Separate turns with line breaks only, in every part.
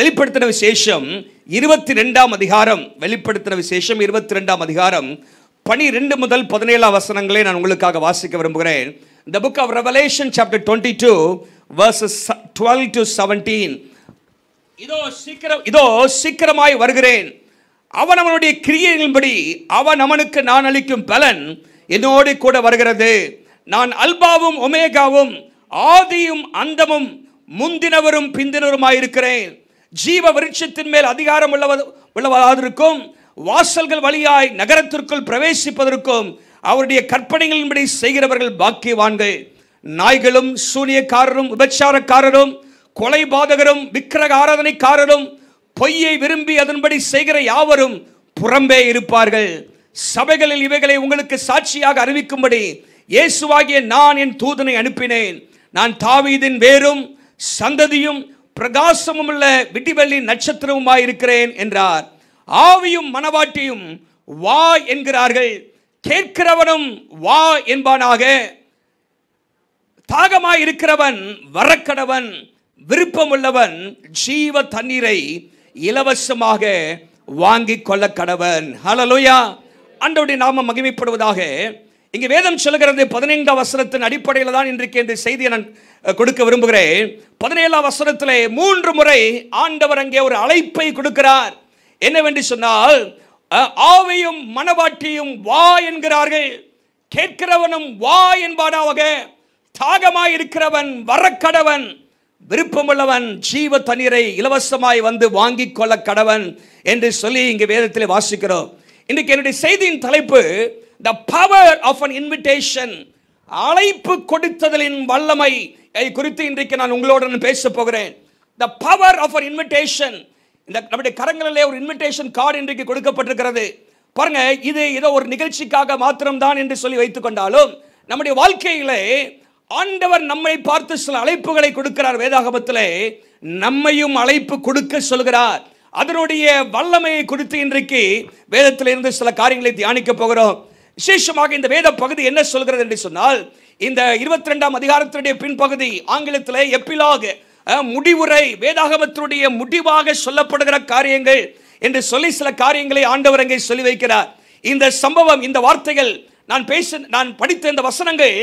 வெளிப்படுத்தின விசேஷம் 22ஆம் அதிகாரம், வெளிப்படுத்தின விசேஷம் 22ஆம் அதிகாரம் 12 முதல் 17 வசனங்களை நான் உங்களுக்காக வாசிக்க விரும்புகிறேன். The book of Revelation chapter 22 verses 12 to 17. இதோ சீக்கிரமாய் வருகிறேன், அவனவனுடைய கிரியைகளின்படி அவன் அவனுக்கு நான் அளிக்கும் பலன் என்னோடு கூட வருகிறது. நான் அல்பாவும் ஒமேகாவும் ஆதியும் அந்தமும் முந்தினவரும் பிந்தினவருமாயிருக்கிறேன். ஜீவ விருட்சத்தின் மேல் அதிகாரம் உள்ளவராயிருக்கும் வாசல்கள் வழியாய் நகரத்திற்குள் பிரவேசிப்பதற்கும் அவருடைய கற்பனைகளின்படி செய்கிறவர்கள் பாக்கியவான்கள். நாய்களும் சூனியக்காரரும் விபச்சாரக்காரரும் கொலைபாதகரும் விக்கிரக ஆராதனைக்காரரும் பொய்யை விரும்பி அதன்படி செய்கிற யாவரும் புறம்பே இருப்பார்கள். சபைகளில் இவைகளை உங்களுக்கு சாட்சியாக அறிவிக்கும்படி இயேசுவாகிய நான் என் தூதனை அனுப்பினேன். நான் தாவீதின் வேரும் சந்ததியும் பிரகாசமும் உள்ள விடிவெள்ளி நட்சத்திரமுமாயிருக்கிறேன் என்றார். ஆவியும் மனவாட்டியும் வா என்கிறார்கள், கேட்கிறவனும் வா என்பானாக. தாகமாயிருக்கிறவன் வரக்கடவன், விருப்பமுள்ளவன் ஜீவ தண்ணீரை இலவசமாக வாங்கிக் கொள்ள கடவன். ஹல்லேலூயா, ஆண்டவருடைய நாமம் மகிமைப்படுவதாக. இங்கே வேதம் சொல்லுகிறது 15ஆம் வசனத்தின் அடிப்படையில் தான் இன்றைக்கு இந்த செய்தியை நான் கொடுக்க விரும்புகிறேன். 17ஆம் வசனத்திலே 3 முறை ஆண்டவர் அங்கே ஒரு அழைப்பை கொடுக்கிறார். என்னவென்று சொன்னால், ஆவியும் மனவாட்டியும் வா என்கிறார்கள், கேட்கிறவனும் வா என்பானாக. தாகமாயிருக்கிறவன் வரக்கடவன், விருப்பமுள்ளவன் ஜீவ தண்ணீரை இலவசமாய் வந்து வாங்கிக் கொள்ள கடவன் என்று சொல்லி இங்கே வேதத்தில் வாசிக்கிறோம். இன்றைக்கு என்னுடைய செய்தியின் தலைப்பு The power of an invitation. அழைப்பு கொடுத்தலின் வல்லமை குறித்து இன்றைக்கு நான் உங்களோடு பேச போகிறேன். The power of an invitation. இந்த நம்முடைய கரங்களிலே ஒரு இன்விடேஷன் கார்டு இன்றைக்கு கொடுக்கப்பட்டிருக்கிறது. பாருங்க, இது ஏதோ ஒரு நிகழ்ச்சிக்காக மாத்திரம்தான் என்று சொல்லி வைத்துக் கொண்டாலும் நம்முடைய வாழ்க்கையிலே ஆண்டவர் நம்மை பார்த்து சில அழைப்புகளை கொடுக்கிறார். வேதாகமத்திலே நம்மையும் அழைப்பு கொடுக்க சொல்கிறார். அதனுடைய வல்லமையை குறித்து இன்றைக்கு வேதத்தில் இருந்து சில காரியங்களை தியானிக்க போகிறோம். விசேஷமாக இந்த வேத பகுதி என்ன சொல்கிறது என்று சொன்னால், இந்த 22ஆம் அதிகாரத்தினுடைய பின்பகுதி ஆங்கிலத்தில் எப்பிலாக், முடிவுரை, வேதாகமத்தினுடைய முடிவாக சொல்லப்படுகிற காரியங்கள் என்று சொல்லி சில காரியங்களை ஆண்டவர் அங்கே சொல்லி வைக்கிறார். இந்த சம்பவம், இந்த வார்த்தைகள் நான் படித்த இந்த வசனங்கள்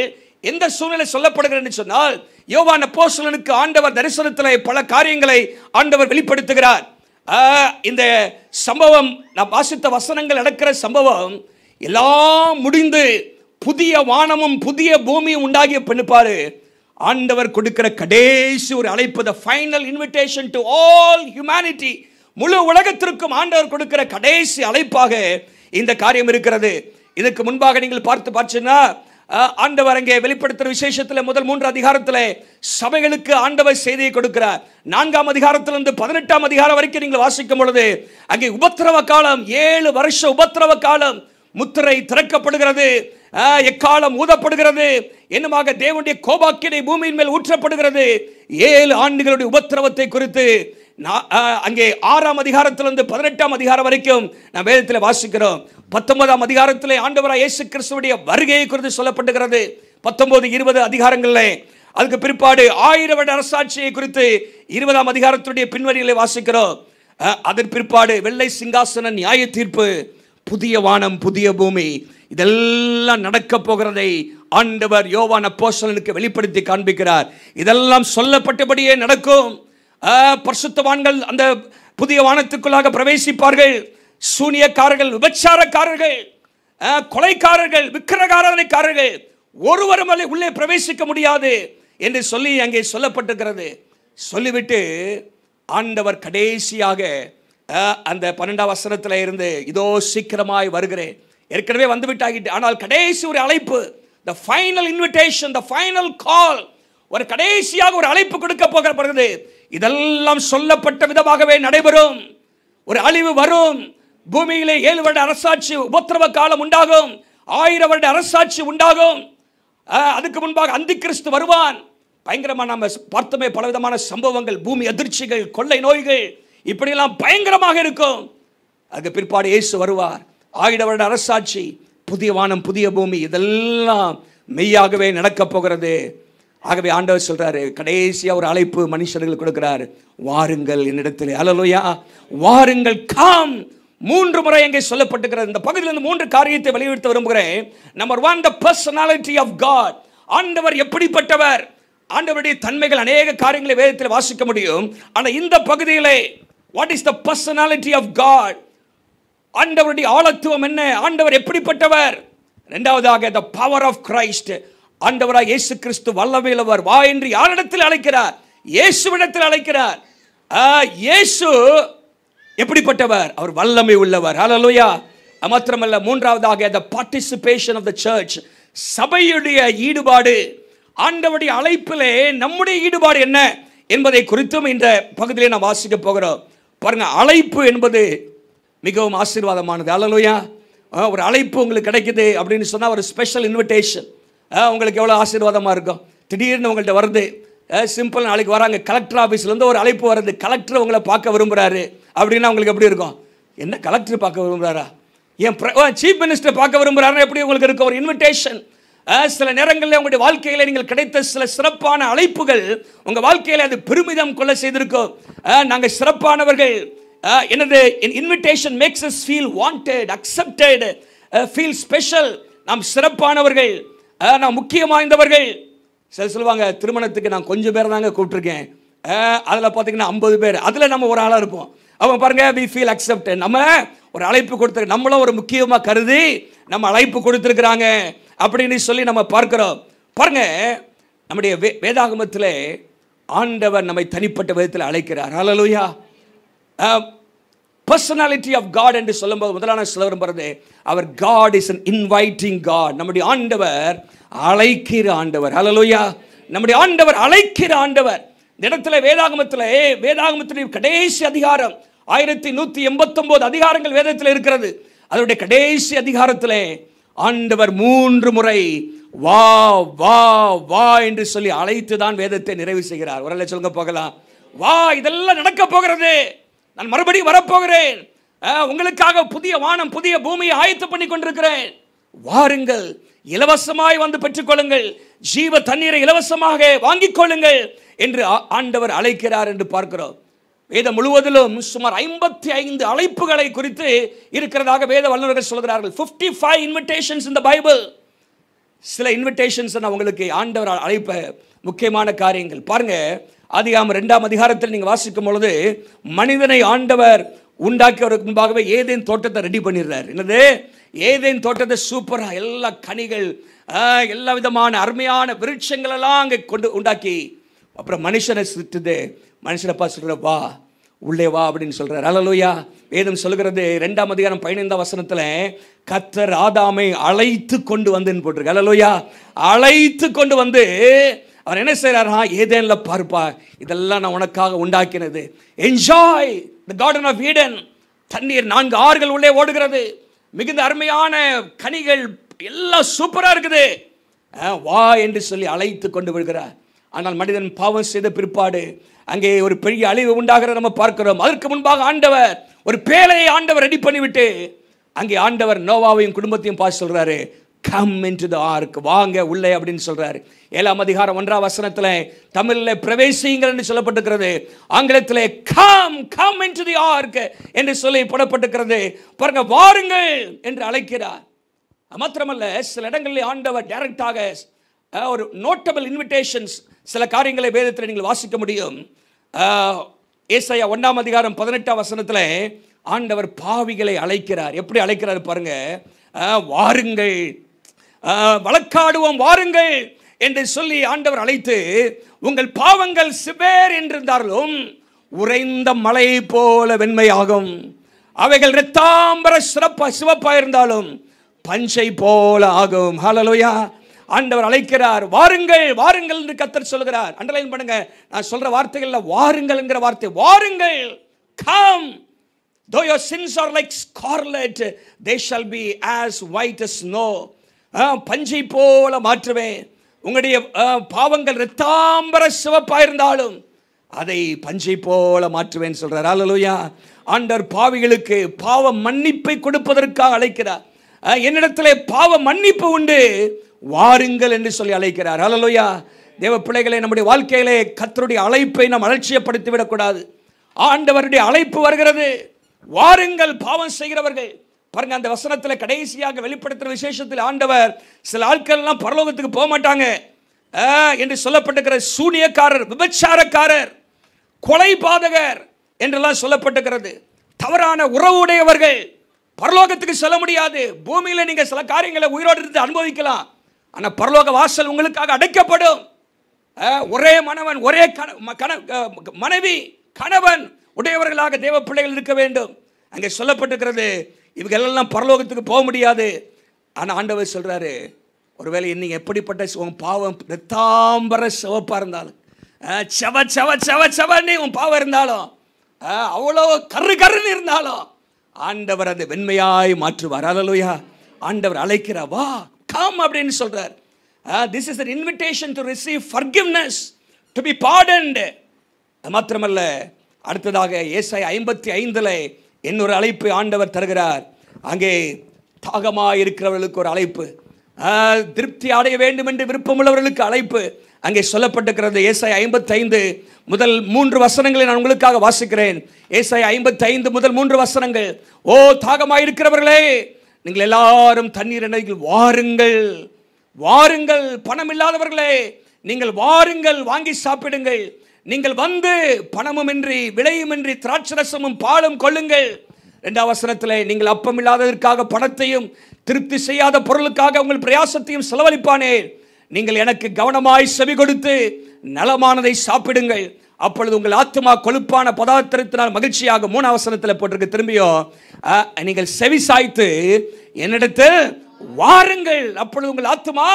எந்த சூழ்நிலை சொல்லப்படுகிறது என்று சொன்னால், யோவான் அப்போஸ்தலனுக்கு ஆண்டவர் தரிசனத்திலே பல காரியங்களை ஆண்டவர் வெளிப்படுத்துகிறார். இந்த சம்பவம், நான் வாசித்த வசனங்கள் நடக்கிற சம்பவம் எல்லாம் முடிந்து புதிய வானமும் புதிய பூமியும் உண்டாகிய பின்பாரு ஆண்டவர் கொடுக்கிற கடைசி ஒரு அழைப்பு, the final invitation to all humanity, முழு உலகத்திற்கும் ஆண்டவர் கொடுக்கிற கடைசி அழைப்பாக இந்த காரியம் இருக்கிறது. இதுக்கு முன்பாக நீங்கள் பார்த்தீங்கன்னா, ஆண்டவர் அங்கே வெளிப்படுத்துகிற விசேஷத்தில் முதல் 3 அதிகாரத்தில் சபைகளுக்கு ஆண்டவர் செய்தியை கொடுக்கிறார். 4ஆம் அதிகாரத்திலிருந்து 18ஆம் அதிகாரம் வரைக்கும் நீங்கள் வாசிக்கும் பொழுது அங்கே உபத்திரவ காலம், 7 வருஷ உபத்திரவ காலம், முத்திரை திறக்கப்படுகிறது, எக்காலம் ஊதப்படுகிறது, என்னமாக தேவனுடைய கோபாக்கினை பூமியின் மேல் ஊற்றப்படுகிறது. 7 ஆண்டுகளுடைய உபத்திரவத்தை குறித்து அங்கே 6ஆம் அதிகாரத்திலிருந்து 18ஆம் அதிகாரம் வரைக்கும் நாம் வேதத்தில் வாசிக்கிறோம். 19ஆம் அதிகாரத்தில் ஆண்டவராய் இயேசு கிறிஸ்துவுடைய வருகையை குறித்து சொல்லப்படுகிறது. 19, 20 அதிகாரங்களில். அதுக்கு பிற்பாடு 1000 வருட அரசாட்சியை குறித்து 20ஆம் அதிகாரத்துடைய பின்வரிகளை வாசிக்கிறோம். அதன் பிற்பாடு வெள்ளை சிங்காசன நியாய தீர்ப்பு, புதிய வானம் புதிய பூமி, இதெல்லாம் நடக்க போகிறதை ஆண்டவர் யோவான் அப்போஸ்தலனுக்கு வெளிப்படுத்தி காண்பிக்கிறார். இதெல்லாம் சொல்லப்பட்டபடியே நடக்கும். பரிசுத்தவான்கள் அந்த புதிய வானத்துக்குள்ளாக பிரவேசிப்பார்கள். சூனியக்காரர்கள், விபச்சாரக்காரர்கள், கொலைக்காரர்கள், விக்கிரகாராதனைக்காரர்கள் ஒருவரும் உள்ளே பிரவேசிக்க முடியாது என்று சொல்லி அங்கே சொல்லப்பட்டிருக்கிறது. சொல்லிவிட்டு ஆண்டவர் கடைசியாக அந்த 12ஆம் வசனத்தில் இருந்து இதோ சீக்கிரமாய் வருகிறேன், ஏற்கனவே வந்துவிட்டாகிட்டு, ஆனால் கடைசி ஒரு அழைப்பு, the final invitation, the final call, ஒரு கடைசியாக ஒரு அழைப்பு கொடுக்க போகிறது. இதெல்லாம் சொல்லப்பட்ட விதமாகவே நடைபெறும். ஒரு அழிவு வரும், பூமியிலே 7 வருட அரசாட்சி உபத்திரவ காலம் உண்டாகும், 1000 வருட அரசாட்சி உண்டாகும். அதுக்கு முன்பாக அந்தி கிறிஸ்து வருவான். பயங்கரமாக நம்ம பார்த்தோமே பலவிதமான சம்பவங்கள், பூமி அதிர்ச்சிகள், கொள்ளை நோய்கள், இப்படியெல்லாம் பயங்கரமாக இருக்கும். அதுக்கு பிற்பாடு இயேசு வருவார். 1000 வருட அரசாட்சி, புதிய வானம் புதிய பூமி, இதெல்லாம் மெய்யாகவே நடக்கப் போகிறது. ஆகவே ஆண்டவர் சொல்றாரு, கடைசியா ஒரு அழைப்பு மனுஷர்களுக்கு கொடுக்கிறார், வாருங்கள் என்னிடத்தில். அல்லேலூயா, வாருங்கள், காம். 3 முறை எங்கே சொல்லப்பட்டிருக்கிறது. இந்த பகுதியில் 3 காரியத்தை வலியுறுத்த விரும்புகிறேன். Number 1, the personality of God. ஆண்டவர் எப்படிப்பட்டவர்? ஆண்டவருடைய தன்மைகள் அநேக காரியங்களை வேதத்தில் வாசிக்க முடியும். ஆனால் இந்த பகுதியிலே what is the personality of God? ஆண்டவருடைய ஆளத்துவம் என்ன? ஆண்டவர் எப்படிப்பட்டவர்? இரண்டாவதாக the power of Christ. ஆண்டவராக இயேசு கிறிஸ்து வல்லமையுள்ளவர். வா என்று யாரிடத்தில் அழைக்கிறார்? இயேசுவிடத்தில் அழைக்கிறார். இயேசு எப்படிப்பட்டவர்? அவர் வல்லமை உள்ளவர். ஹல்லேலூயா. மாத்திரமல்ல, மூன்றாவதாக the participation of the church. சபையுடைய ஈடுபாடு. ஆண்டவருடைய அழைப்பிலே நம்முடைய ஈடுபாடு என்ன என்பதை குறித்தும் இந்த பகுதியிலே நாம் வாசிக்க போகிறோம். பாருங்க, அழைப்பு என்பது மிகவும் ஆசீர்வாதமானது. ஹல்லேலூயா. ஒரு அழைப்பு உங்களுக்கு கிடைக்குது அப்படின்னு சொன்னால் ஒரு ஸ்பெஷல் இன்விடேஷன். உங்களுக்கு எவ்வளோ ஆசீர்வாதமாக இருக்கும். திடீர்னு உங்கள்கிட்ட வருது, சிம்பிள், நாளைக்கு வராங்க கலெக்டர் ஆஃபீஸ்லேருந்து ஒரு அழைப்பு வருது, கலெக்டர் உங்களை பார்க்க விரும்புகிறாரு அப்படின்னா உங்களுக்கு எப்படி இருக்கும்? என்ன கலெக்டர் பார்க்க விரும்புகிறாரா? என் சீஃப் மினிஸ்டர் பார்க்க விரும்புகிறாருன்னா எப்படி உங்களுக்கு இருக்கும்? ஒரு இன்விடேஷன். சில நேரங்களில் உங்களுடைய வாழ்க்கையில் நீங்கள் கிடைத்த சில சிறப்பான அழைப்புகள் உங்கள் வாழ்க்கையில் அது பெருமிதம் கொள்ள செய்திருக்கும். நாங்கள் சிறப்பானவர்கள். என்னது? Invitation makes us feel wanted, accepted, feel special. நாம் சிறப்பானவர்கள், நாம் முக்கியம் வாய்ந்தவர்கள். சில சொல்லுவாங்க, திருமணத்துக்கு நான் கொஞ்சம் பேர் தாங்க கூப்பிட்டுருக்கேன், அதில் பார்த்தீங்கன்னா 50 பேர், அதில் நம்ம ஒரு ஆளாக இருப்போம். அவங்க பாருங்க, we feel accepted. நம்ம ஒரு அழைப்பு கொடுத்து நம்மளும் ஒரு முக்கியமாக கருதி நம்ம அழைப்பு கொடுத்துருக்குறாங்க அப்படின்னு சொல்லி நம்ம பார்க்கிறோம். பாருங்க, நம்முடைய வேதாகமத்தில் ஆண்டவர் நம்மை தனிப்பட்ட விதத்தில் அழைக்கிறார். ஹல்லேலூயா. பர்சனாலிட்டி ஆஃப் காட் என்று சொல்லும்போது முதலான சொல்ல விரும்புகிறது, அவர் God is an inviting God. நம்முடைய ஆண்டவர் அழைக்கிற ஆண்டவர். ஹல்லேலூயா. நம்முடைய ஆண்டவர் அழைக்கிற ஆண்டவர். இந்த இடத்துல வேதாகமத்தின் கடைசி அதிகாரம் 1189 அதிகாரங்கள் வேதத்தில் இருக்கிறது. அதனுடைய கடைசி அதிகாரத்தில் ஆண்டவர் 3 முறை வா வா வா என்று சொல்லி அழைத்து தான் வேதத்தை நிறைவு செய்கிறார். ஒரு சொல்லுங்க போகலாம். வா, இதெல்லாம் நடக்க போகிறது, நான் மறுபடியும் வரப்போகிறேன், உங்களுக்காக புதிய வானம் புதிய பூமியை ஆயத்தம் பண்ணி கொண்டிருக்கிறேன், வாருங்கள், இலவசமாய் வந்து பெற்றுக்கொள்ளுங்கள், ஜீவ தண்ணீரை இலவசமாக வாங்கிக் கொள்ளுங்கள் என்று ஆண்டவர் அழைக்கிறார் என்று பார்க்கிறோம். வேதம் முழுவதிலும் சுமார் 55 அழைப்புகளை குறித்து இருக்கிறதாக வேத வல்லுநர்கள் சொல்கிறார்கள். 55 invitations in the Bible. சில இன்விடேஷன்ஸ் நான் உங்களுக்கு ஆண்டவர் அழைப்ப முக்கியமான காரியங்கள் பாருங்க. ஆதியாகமம் 2ஆம் அதிகாரத்தில் நீங்கள் வாசிக்கும் பொழுது மனிதனை ஆண்டவர் உண்டாக்கியவருக்கு முன்பாகவே ஏதேன் தோட்டத்தை ரெடி பண்ணிடுறார். என்னது? ஏதேன் தோட்டத்தை சூப்பராக எல்லா கனிகள், எல்லா விதமான அருமையான விருட்சங்கள் எல்லாம் அங்கே கொண்டு உண்டாக்கி அப்புறம் மனுஷனை சுட்டுது. மனுஷனப்பா சொல்கிற, வா உள்ளே வா அப்படின்னு சொல்கிறார். ஹல்லேலூயா. வேதம் சொல்கிறது 2ஆம் அதிகாரம் 15ஆம் வசனத்தில் கர்த்தர் ஆதாமை அழைத்து கொண்டு வந்துன்னு போட்டிருக்கு. ஹல்லேலூயா. அழைத்து கொண்டு வந்து அவர் என்ன செய்கிறாரா? ஏதேனில் பார்ப்பா, இதெல்லாம் நான் உனக்காக உண்டாக்கினது. Enjoy the garden of Eden. தண்ணீர் 4 ஆறுகள் உள்ளே ஓடுகிறது, மிகுந்த அருமையான கனிகள், எல்லாம் சூப்பராக இருக்குது, வா என்று சொல்லி அழைத்து கொண்டு விடுகிறார். ஆனால் மனிதன் பாவம் செய்த பிற்பாடு அங்கே ஒரு பெரிய அழிவு உண்டாகிறத நம்ம பார்க்கிறோம். அதற்கு முன்பாக ஆண்டவர் ஒரு பேழையை ஆண்டவர் ரெடி பண்ணிவிட்டு அங்கே ஆண்டவர் நோவாவையும் குடும்பத்தையும் பார்த்து சொல்றாரு, கம் இன்டு தி ஆர்க், வாங்க உள்ளே அப்படின்னு சொல்றாரு. 7ஆம் அதிகாரம் 1ஆம் வசனத்தில் தமிழில் பிரவேசிங்கள் என்று சொல்லப்பட்டிருக்கிறது, ஆங்கிலத்தில் கம் இன்டு தி ஆர்க் என்று சொல்லி போடப்பட்டிருக்கிறது. பாருங்க, வாருங்கள் என்று அழைக்கிறார். மாத்திரமல்ல, சில இடங்களில் ஆண்டவர் டைரக்டாக ஒரு நோட்டபிள் இன்விடேஷன்ஸ், சில காரியங்களை வேதத்தில் நீங்கள் வாசிக்க முடியும். ஏசாயா 1ஆம் அதிகாரம் 18ஆம் வசனத்தில் ஆண்டவர் பாவிகளை அழைக்கிறார். எப்படி அழைக்கிறார் பாருங்க, வாருங்கள், வழக்காடுவோம், வாருங்கள் என்று சொல்லி ஆண்டவர் அழைத்து, உங்கள் பாவங்கள் சிபேர் என்றிருந்தாலும் உறைந்த மலை போல வெண்மையாகும், அவைகள் இரத்தாம்பர சிவப்பாக இருந்தாலும் பஞ்சை போல ஆகும். ஹல்லேலூயா. ஆண்டவர் அழைக்கிறார், வாருங்கள் வாருங்கள் என்று கர்த்தர் சொல்கிறார். அண்டர்லைன் பண்ணுங்க, நான் சொல்ற வார்த்தைகள்ல வாருங்கள் என்கிற வார்த்தை, வாருங்கள், come. Though your sins are like scarlet, they shall be as white as snow. பஞ்சை போல மாற்றுவேன். உங்களுடைய பாவங்கள் இரத்தாம்பர சிவப்பாக இருந்தாலும் அதை பஞ்சை போல மாற்றுவேன் சொல்றார். ஹல்லேலூயா. ஆண்டவர் பாவிகளுக்கு பாவ மன்னிப்பை கொடுப்பதற்காக அழைக்கிறார். என்னிடத்திலே பாவ மன்னிப்பு உண்டு, வாருங்கள் என்று சொல்லி அழைக்கிறார். ஹல்லேலூயா. தேவ பிள்ளைகளை, நம்முடைய வாழ்க்கையிலே கர்த்தருடைய அழைப்பை நாம் அலட்சியப்படுத்தி விடக்கூடாது. ஆண்டவருடைய அழைப்பு வருகிறது. வாருங்கள் பாவம் செய்கிறவர்கள். பாருங்க, அந்த வசனத்தில் கடைசியாக வெளிப்படுத்துகிற விசேஷத்தில் ஆண்டவர் சில ஆட்கள் எல்லாம் பரலோகத்துக்கு போக மாட்டாங்க என்று சொல்லப்பட்டிருக்கிற சூனியக்காரர், விபச்சாரக்காரர், கொலை பாதகர் என்றெல்லாம் சொல்லப்பட்டிருக்கிறது. தவறான உறவுடையவர்கள் பரலோகத்துக்கு செல்ல முடியாது. பூமியில் நீங்கள் சில காரியங்களை உயிரோடு இருந்து அனுபவிக்கலாம், ஆனால் பரலோக வாசல் உங்களுக்காக அடைக்கப்படும். ஒரே மனவன், ஒரே மனைவி, கணவன் உடையவர்களாக தேவ பிள்ளைகள் இருக்க வேண்டும். அங்கே சொல்லப்பட்டிருக்கிறது இவங்களெல்லாம் பரலோகத்துக்கு போக முடியாது. ஆனால் ஆண்டவர் சொல்றாரு, ஒருவேளை இன்னைக்கு எப்படிப்பட்ட உன் பாவம் ரத்தாம்பர சிவப்பாக இருந்தாலும், செவ செவ செவ செவன்னு உன் பாவம் இருந்தாலும், அவ்வளோ கரு கருன்னு இருந்தாலும் ஆண்டவர் அதை வெண்மையாய் மாற்றுவார். அல்லேலூயா. ஆண்டவர் அழைக்கிறார், வா கம் அப்படின்னு சொல்றார். This is an invitation to receive forgiveness, to be pardoned. மாத்திரமல்ல, அடுத்ததாக ஏசாயா 55 இன்னொரு அழைப்பு ஆண்டவர் தருகிறார். அங்கே தாகமாக இருக்கிறவர்களுக்கு ஒரு அழைப்பு, திருப்தி அடைய வேண்டும் என்று விருப்பமுள்ளவர்களுக்கு அழைப்பு அங்கே சொல்லப்பட்டிருக்கிறது. ஏசாயா 55 முதல் 3 வசனங்களை நான் உங்களுக்காக வாசிக்கிறேன். ஏசாயா 55 முதல் 3 வசனங்கள். ஓ தாகமாக இருக்கிறவர்களே, நீங்கள் எல்லாரும் தண்ணீர் அண்டையில் வாருங்கள், வாருங்கள். பணம் இல்லாதவர்களே, நீங்கள் வாருங்கள், வாங்கி சாப்பிடுங்கள். நீங்கள் வந்து பணமுமின்றி விலையுமின்றி திராட்சரசமும் பாலும் கொள்ளுங்கள். 2ஆம் வசனத்திலே, நீங்கள் அப்பம் இல்லாததற்காக பணத்தையும் திருப்தி செய்யாத பொருளுக்காக உங்கள் பிரயாசத்தையும் செலவழிப்பானே, நீங்கள் எனக்கு கவனமாய் செவி கொடுத்து நலமானதை சாப்பிடுங்கள், அப்பொழுது உங்கள் ஆத்துமா கொழுப்பான பதார்த்தத்தினால் மகிழ்ச்சியாக. 3ஆம் வசனத்தில் போட்டிருக்கு திரும்பியும், நீங்கள் செவி சாய்த்து என்னிடத்தில் வாருங்கள், அப்பொழுது உங்கள் ஆத்துமா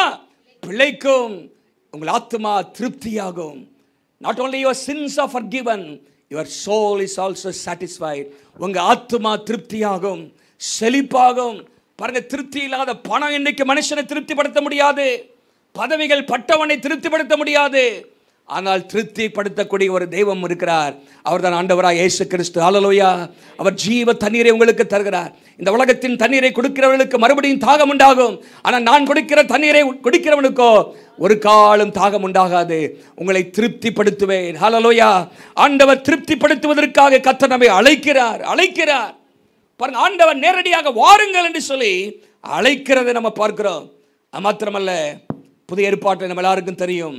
பிழைக்கும், உங்கள் ஆத்துமா திருப்தியாகும். Not only your sins are forgiven, your soul is also satisfied. உங்க ஆத்துமா திருப்தியாகும், செழிப்பாகும். பாருங்க, திருப்தி இல்லாத பணம் இன்னைக்கு மனுஷனை திருப்திப்படுத்த முடியாது, பதவிகள் பட்டவனை திருப்திப்படுத்த முடியாது. ஆனால் திருப்திப்படுத்தக்கூடிய ஒரு தெய்வம் இருக்கிறார். அவர் தான் ஆண்டவராய் இயேசு கிறிஸ்து. அல்லேலூயா. அவர் ஜீவ தண்ணீரை உங்களுக்கு தருகிறார். இந்த உலகத்தின் தண்ணீரை குடிக்கிறவர்களுக்கு மறுபடியும் தாகம் உண்டாகும். ஆனால் நான் கொடுக்கிற தண்ணீரை குடிக்கிறவனுக்கோ ஒரு காலம் தாகம் உண்டாகாது. உங்களை திருப்திப்படுத்துவேன். அல்லேலூயா. ஆண்டவர் திருப்திப்படுத்துவதற்காக கர்த்தர் நம்மை அழைக்கிறார். பாருங்க, ஆண்டவர் நேரடியாக வாருங்கள் என்று சொல்லி அழைக்கிறதை நம்ம பார்க்கிறோம். மாத்திரமல்ல, புதிய ஏற்பாட்டை நம்ம எல்லாருக்கும் தெரியும்.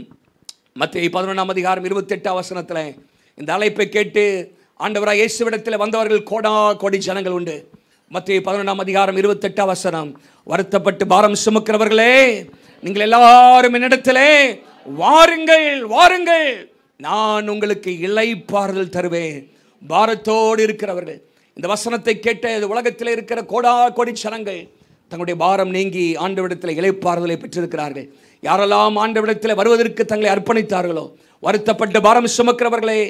மத்தேயு 11ஆம் அதிகாரம் 28ஆம் வசனத்தில் இந்த அழைப்பை கேட்டு ஆண்டவராய் இயேசுவிடத்தில் வந்தவர்கள் கோடி ஜனங்கள் உண்டு. மத்தேயு 11ஆம் அதிகாரம் 28ஆம் வசனம், வருத்தப்பட்டு பாரம் சுமக்கிறவர்களே, நீங்கள் எல்லாரும் என்னிடத்திலே வாருங்கள், வாருங்கள், நான் உங்களுக்கு இளைப்பாறுதல் தருவேன். பாரத்தோடு இருக்கிறவர்கள், இந்த வசனத்தை கேட்ட உலகத்தில் இருக்கிற கோடி ஜனங்கள் தங்களுடைய பாரம் நீங்கி ஆண்டவரிடத்தில் இளைப்பாறுதலை பெற்றிருக்கிறார்கள். யாரெல்லாம் ஆண்டவரிடத்தில் வருவதற்கு தங்களை அர்ப்பணித்தார்களோ, வருத்தப்பட்டு பாரம் சுமக்கிறவர்களே,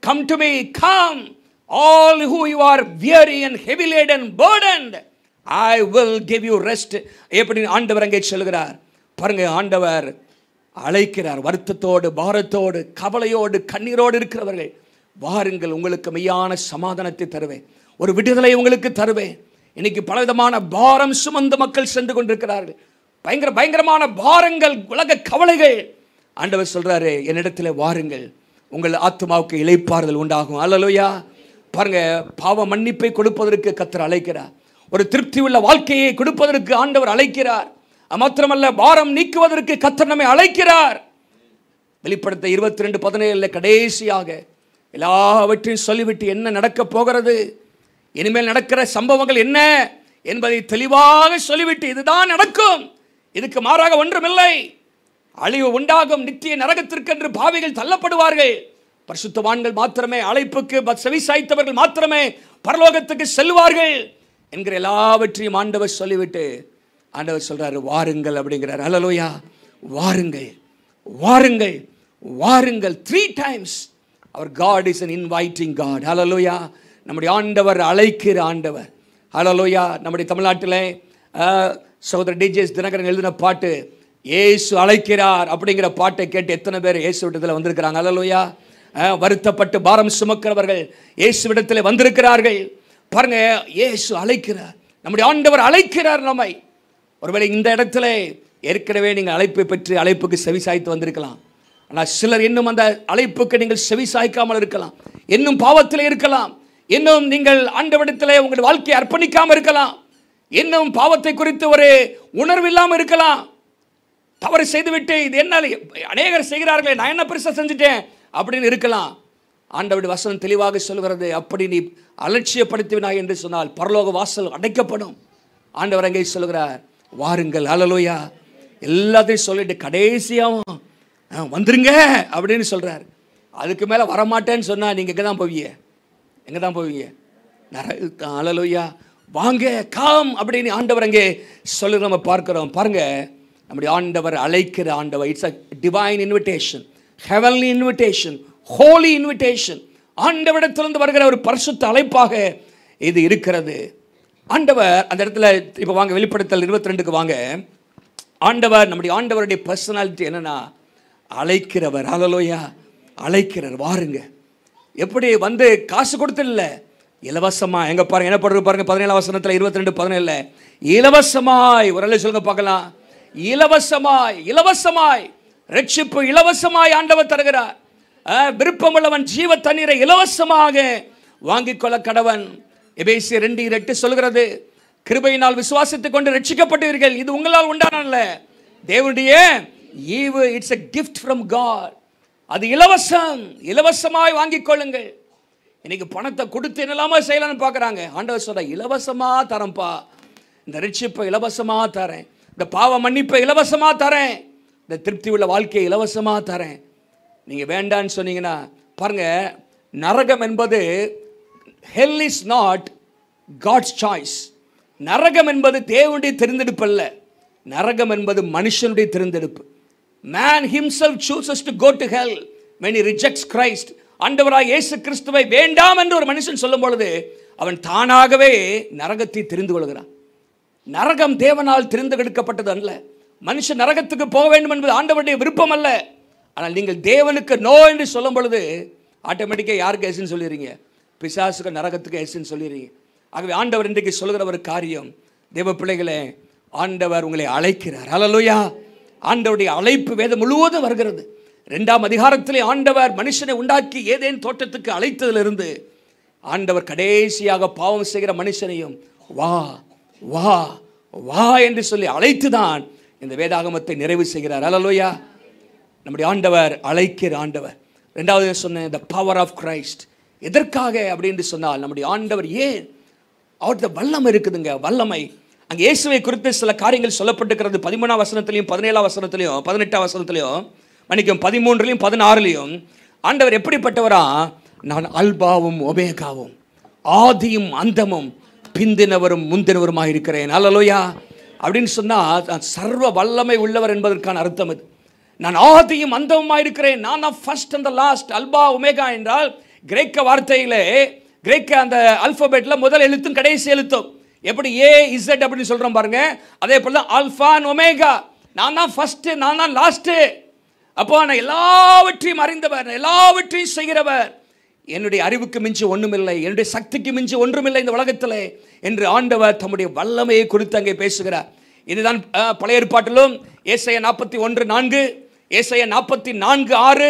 come to me, come all who you are weary and heavy laden burdened, I will give you rest. எப்படி ஆண்டவர் அங்கே சொல்கிறார் பாருங்க. ஆண்டவர் அழைக்கிறார். வருத்தத்தோடு, பாரத்தோடு, கவலையோடு, கண்ணீரோடு இருக்கிறவர்கள், வாருங்கள், உங்களுக்கு மெய்யான சமாதானத்தை தருவேன், ஒரு விடுதலை உங்களுக்கு தருவேன். இன்னைக்கு பலவிதமான பாரம் சுமந்த மக்கள் சென்று கொண்டிருக்கிறார்கள். பயங்கரமான பாரங்கள், உலக கவலைகள். ஆண்டவர் சொல்றாரு, என்னிடத்தில் வாருங்கள், உங்கள் ஆத்மாவுக்கு இளைப்பாறுதல் உண்டாகும். அல்லேலூயா. பாருங்க, பாவ மன்னிப்பை கொடுப்பதற்கு கர்த்தர் அழைக்கிறார். ஒரு திருப்தி உள்ள வாழ்க்கையை கொடுப்பதற்கு ஆண்டவர் அழைக்கிறார். மாத்திரமல்ல, பாரம் நீக்குவதற்கு கர்த்தர் நம்மை அழைக்கிறார். வெளிப்படுத்த 22:17 கடைசியாக எல்லாவற்றையும் சொல்லிவிட்டு என்ன நடக்க போகிறது, இனிமேல் நடக்கிற சம்பவங்கள் என்ன என்பதை தெளிவாக சொல்லிவிட்டு, இதுதான் நடக்கும், இதுக்கு மாறாக ஒன்றுமில்லை, அழிவு உண்டாகும், நித்திய நரகத்திற்கென்று பாவிகள் தள்ளப்படுவார்கள், பரிசுத்தவான்கள் மாத்திரமே, அழைப்புக்கு செவி சாய்த்தவர்கள் மாத்திரமே பரலோகத்துக்கு செல்வார்கள் என்கிற எல்லாவற்றையும் ஆண்டவர் சொல்லிவிட்டு ஆண்டவர் சொல்றாரு, வாருங்கள் அப்படிங்கிறார். அல்லேலூயா. வாருங்கள், வாருங்கள், வாருங்கள். 3 times our God is an inviting God. அல்லேலூயா. நம்முடைய ஆண்டவர் அழைக்கிற ஆண்டவர். அல்லேலூயா. நம்முடைய தமிழ்நாட்டில் சகோதரர் டிஜேஎஸ் தினகரன் எழுதின பாட்டு, இயேசு அழைக்கிறார் அப்படிங்கிற பாட்டை கேட்டு எத்தனை பேர் இயேசு விடத்தில் வந்திருக்கிறாங்க. அல்லேலூயா. வருத்தப்பட்டு பாரம் சுமக்கிறவர்கள் இயேசு விடத்தில் வந்திருக்கிறார்கள். பாருங்க, இயேசு அழைக்கிறார், நம்முடைய ஆண்டவர் அழைக்கிறார் நம்மை. ஒருவேளை இந்த இடத்துல ஏற்கனவே நீங்கள் அழைப்பை பெற்று அழைப்புக்கு செவி சாய்த்து வந்திருக்கலாம். ஆனால் சிலர் இன்னும் அந்த அழைப்புக்கு நீங்கள் செவி சாய்க்காமல் இருக்கலாம், இன்னும் பாவத்தில் இருக்கலாம், இன்னும் நீங்கள் ஆண்டவரிடத்தில் உங்கள் வாழ்க்கையை அர்ப்பணிக்காமல் இருக்கலாம், இன்னும் பாவத்தை குறித்து ஒரு உணர்வு இல்லாமல் இருக்கலாம். தவறு செய்துவிட்டு இது என்ன அநேகர் செய்கிறார்களே, நான் என்ன பெருசாக செஞ்சுட்டேன் அப்படின்னு இருக்கலாம். ஆண்டவருடைய வசனம் தெளிவாக சொல்கிறது, அப்படி நீ அலட்சியப்படுத்தினாய் என்று சொன்னால் பரலோக வாசல் அடைக்கப்படும். ஆண்டவர் அங்கே சொல்கிறார், வாருங்கள், ஹல்லேலூயா, எல்லாத்தையும் சொல்லிட்டு கடைசியாகவும் வந்துருங்க அப்படின்னு சொல்கிறார். அதுக்கு மேலே வரமாட்டேன்னு சொன்னால் நீங்கள் எங்கே தான் போவீங்க? எங்கே தான் போவீங்க? ஹல்லேலூயா, வாங்க, காம் அப்படின்னு ஆண்டவர் அங்கே சொல்லி நம்ம பார்க்கிறோம். பாருங்க, நம்முடைய ஆண்டவர் அழைக்கிற ஆண்டவர். It's a divine invitation, heavenly invitation, holy invitation. ஆண்டவரிடத்திலிருந்து வருகிற ஒரு பரிசுத்த அழைப்பாக இது இருக்கிறது. ஆண்டவர் அந்த இடத்துல இப்போ வாங்க, வெளிப்படுத்தல் 22க்கு வாங்க. ஆண்டவர், நம்முடைய ஆண்டவருடைய பர்சனாலிட்டி என்னன்னா அழைக்கிறவர். ஹல்லேலூயா, அழைக்கிறவர். வாருங்க. எப்படி வந்து காசு கொடுத்து இல்லை, இலவசமா. எங்க பாருங்க, என்ன பண்றது பாருங்க, 17 வசனத்தில் 22:17 இலவசமாய். ஒரு அல்ல சொல்லுங்க பார்க்கலாம். இலவசமாய், இலவசமாய் ரட்சிப்பு இலவசமாய் ஆண்டவர் தருகிறார். விருப்பமுள்ளவன் ஜீவ தண்ணீரை இலவசமாக வாங்கிக் கொள்ள கடவன். எபேசியர் 2:8 சொல்கிறது, கிருபையினால் விசுவாசித்துக் கொண்டு ரட்சிக்கப்பட்டீர்கள், இது உங்களால் உண்டானல்ல, தேவனுடைய ஈவு. It's a gift from God. அது இலவசம், இலவசமாய் வாங்கிக் கொள்ளுங்கள். இன்னைக்கு பணத்தை கொடுத்து என்னெல்லாமோ செய்யலாம்னு பார்க்குறாங்க. ஆண்டவர் சொல்ற, இலவசமா தரேன்ப்பா, இந்த ரட்சிப்பை இலவசமா தரேன், இந்த பாவ மன்னிப்பை இலவசமா தரேன், இந்த திருப்தி உள்ள வாழ்க்கையை இலவசமா தரேன். நீங்கள் வேண்டான்னு சொன்னீங்கன்னா பாருங்க, நரகம் என்பது hell is not God's choice. நரகம் என்பது தேவனுடைய தெரிந்தெடுப்பு அல்ல, நரகம் என்பது மனுஷனுடைய தெரிந்தெடுப்பு. Man himself chooses to go to hell when he rejects Christ. ஆண்டவராய் இயேசு கிறிஸ்துவை வேண்டாம் என்று ஒரு மனுஷன் சொல்லும் பொழுது அவன் தானாகவே நரகத்தை தெரிந்து கொள்கிறான். நரகம் தேவனால் தெரிந்தெடுக்கப்பட்டது அல்ல. மனுஷன் நரகத்துக்கு போக வேண்டும் என்பது ஆண்டவருடைய விருப்பம் அல்ல. ஆனால் நீங்கள் தேவனுக்கு நோ என்று சொல்லும் பொழுது ஆட்டோமேட்டிக்காக யாருக்கு எஸ்ன்னு சொல்லிடுறீங்க? பிசாசுக்கு, நரகத்துக்கு எஸ்ன்னு சொல்லிடுறீங்க. ஆகவே ஆண்டவர் இன்றைக்கு சொல்கிற ஒரு காரியம், தேவ பிள்ளைகளே, ஆண்டவர் உங்களை அழைக்கிறார். ஹல்லேலூயா. ஆண்டவருடைய அழைப்பு வேதம் முழுவதும் வருகிறது. 2ஆம் அதிகாரத்திலே ஆண்டவர் மனுஷனை உண்டாக்கி ஏதேன் தோட்டத்துக்கு அழைத்ததிலிருந்து ஆண்டவர் கடைசியாக பாவம் செய்கிற மனுஷனையும் வா வா வா என்று சொல்லி அழைத்துதான் இந்த வேதாகமத்தை நிறைவு செய்கிறார். ஹல்லேலூயா. நம்முடைய ஆண்டவர் அழைக்கிற ஆண்டவர். 2வது சொன்ன the power of Christ. எதற்காக அப்படின்னு சொன்னால், நம்முடைய ஆண்டவர் ஏன் அவருடைய வல்லமை இருக்குதுங்க, வல்லமை. அங்கே இயேசுவை குறித்து சில காரியங்கள் சொல்லப்பட்டிருக்கிறது. 13ஆம் வசனத்திலையும் 17ஆம் வசனத்திலையும் 18ஆம் வசனத்திலையும் மன்னிக்கும் 13லையும் 16லையும் ஆண்டவர் எப்படிப்பட்டவரா? நான் அல்பாவும் ஒமேகாவும், ஆதியும் அந்தமும், பிந்தினவரும் முந்தினவருமாக இருக்கிறேன். ஹல்லேலூயா. அப்படின்னு சொன்னால் சர்வ வல்லமை உள்ளவர் என்பதற்கான அர்த்தம் இது. நான் ஆதியும் அந்தமுமாக இருக்கிறேன். நான் first and last. Alpha omega என்றால் கிரேக்க வார்த்தையிலே, கிரேக்க அந்த அல்பபெட்ல முதல் எழுத்தும் கடைசி எழுத்தும். எப்படி ஏ இசட் அப்படின்னு சொல்றோம் பாருங்க, அதே போல ஆல்பா ஒமேகா. நான் தான் ஃபர்ஸ்ட், நான் தான் லாஸ்ட். அப்போ நான் எல்லாவற்றையும் அறிந்தவர், எல்லாவற்றையும் செய்கிறவர், என்னுடைய அறிவுக்கு மிஞ்சி ஒன்றுமில்லை, என்னுடைய சக்திக்கு மிஞ்சி ஒன்றுமில்லை இந்த உலகத்தில் என்று ஆண்டவர் தம்முடைய வல்லமையை குறித்து அங்கே பேசுகிறார். இதுதான் பழைய ஏற்பாட்டிலும் ஏசாயா 41:4, ஏசாயா 44:6,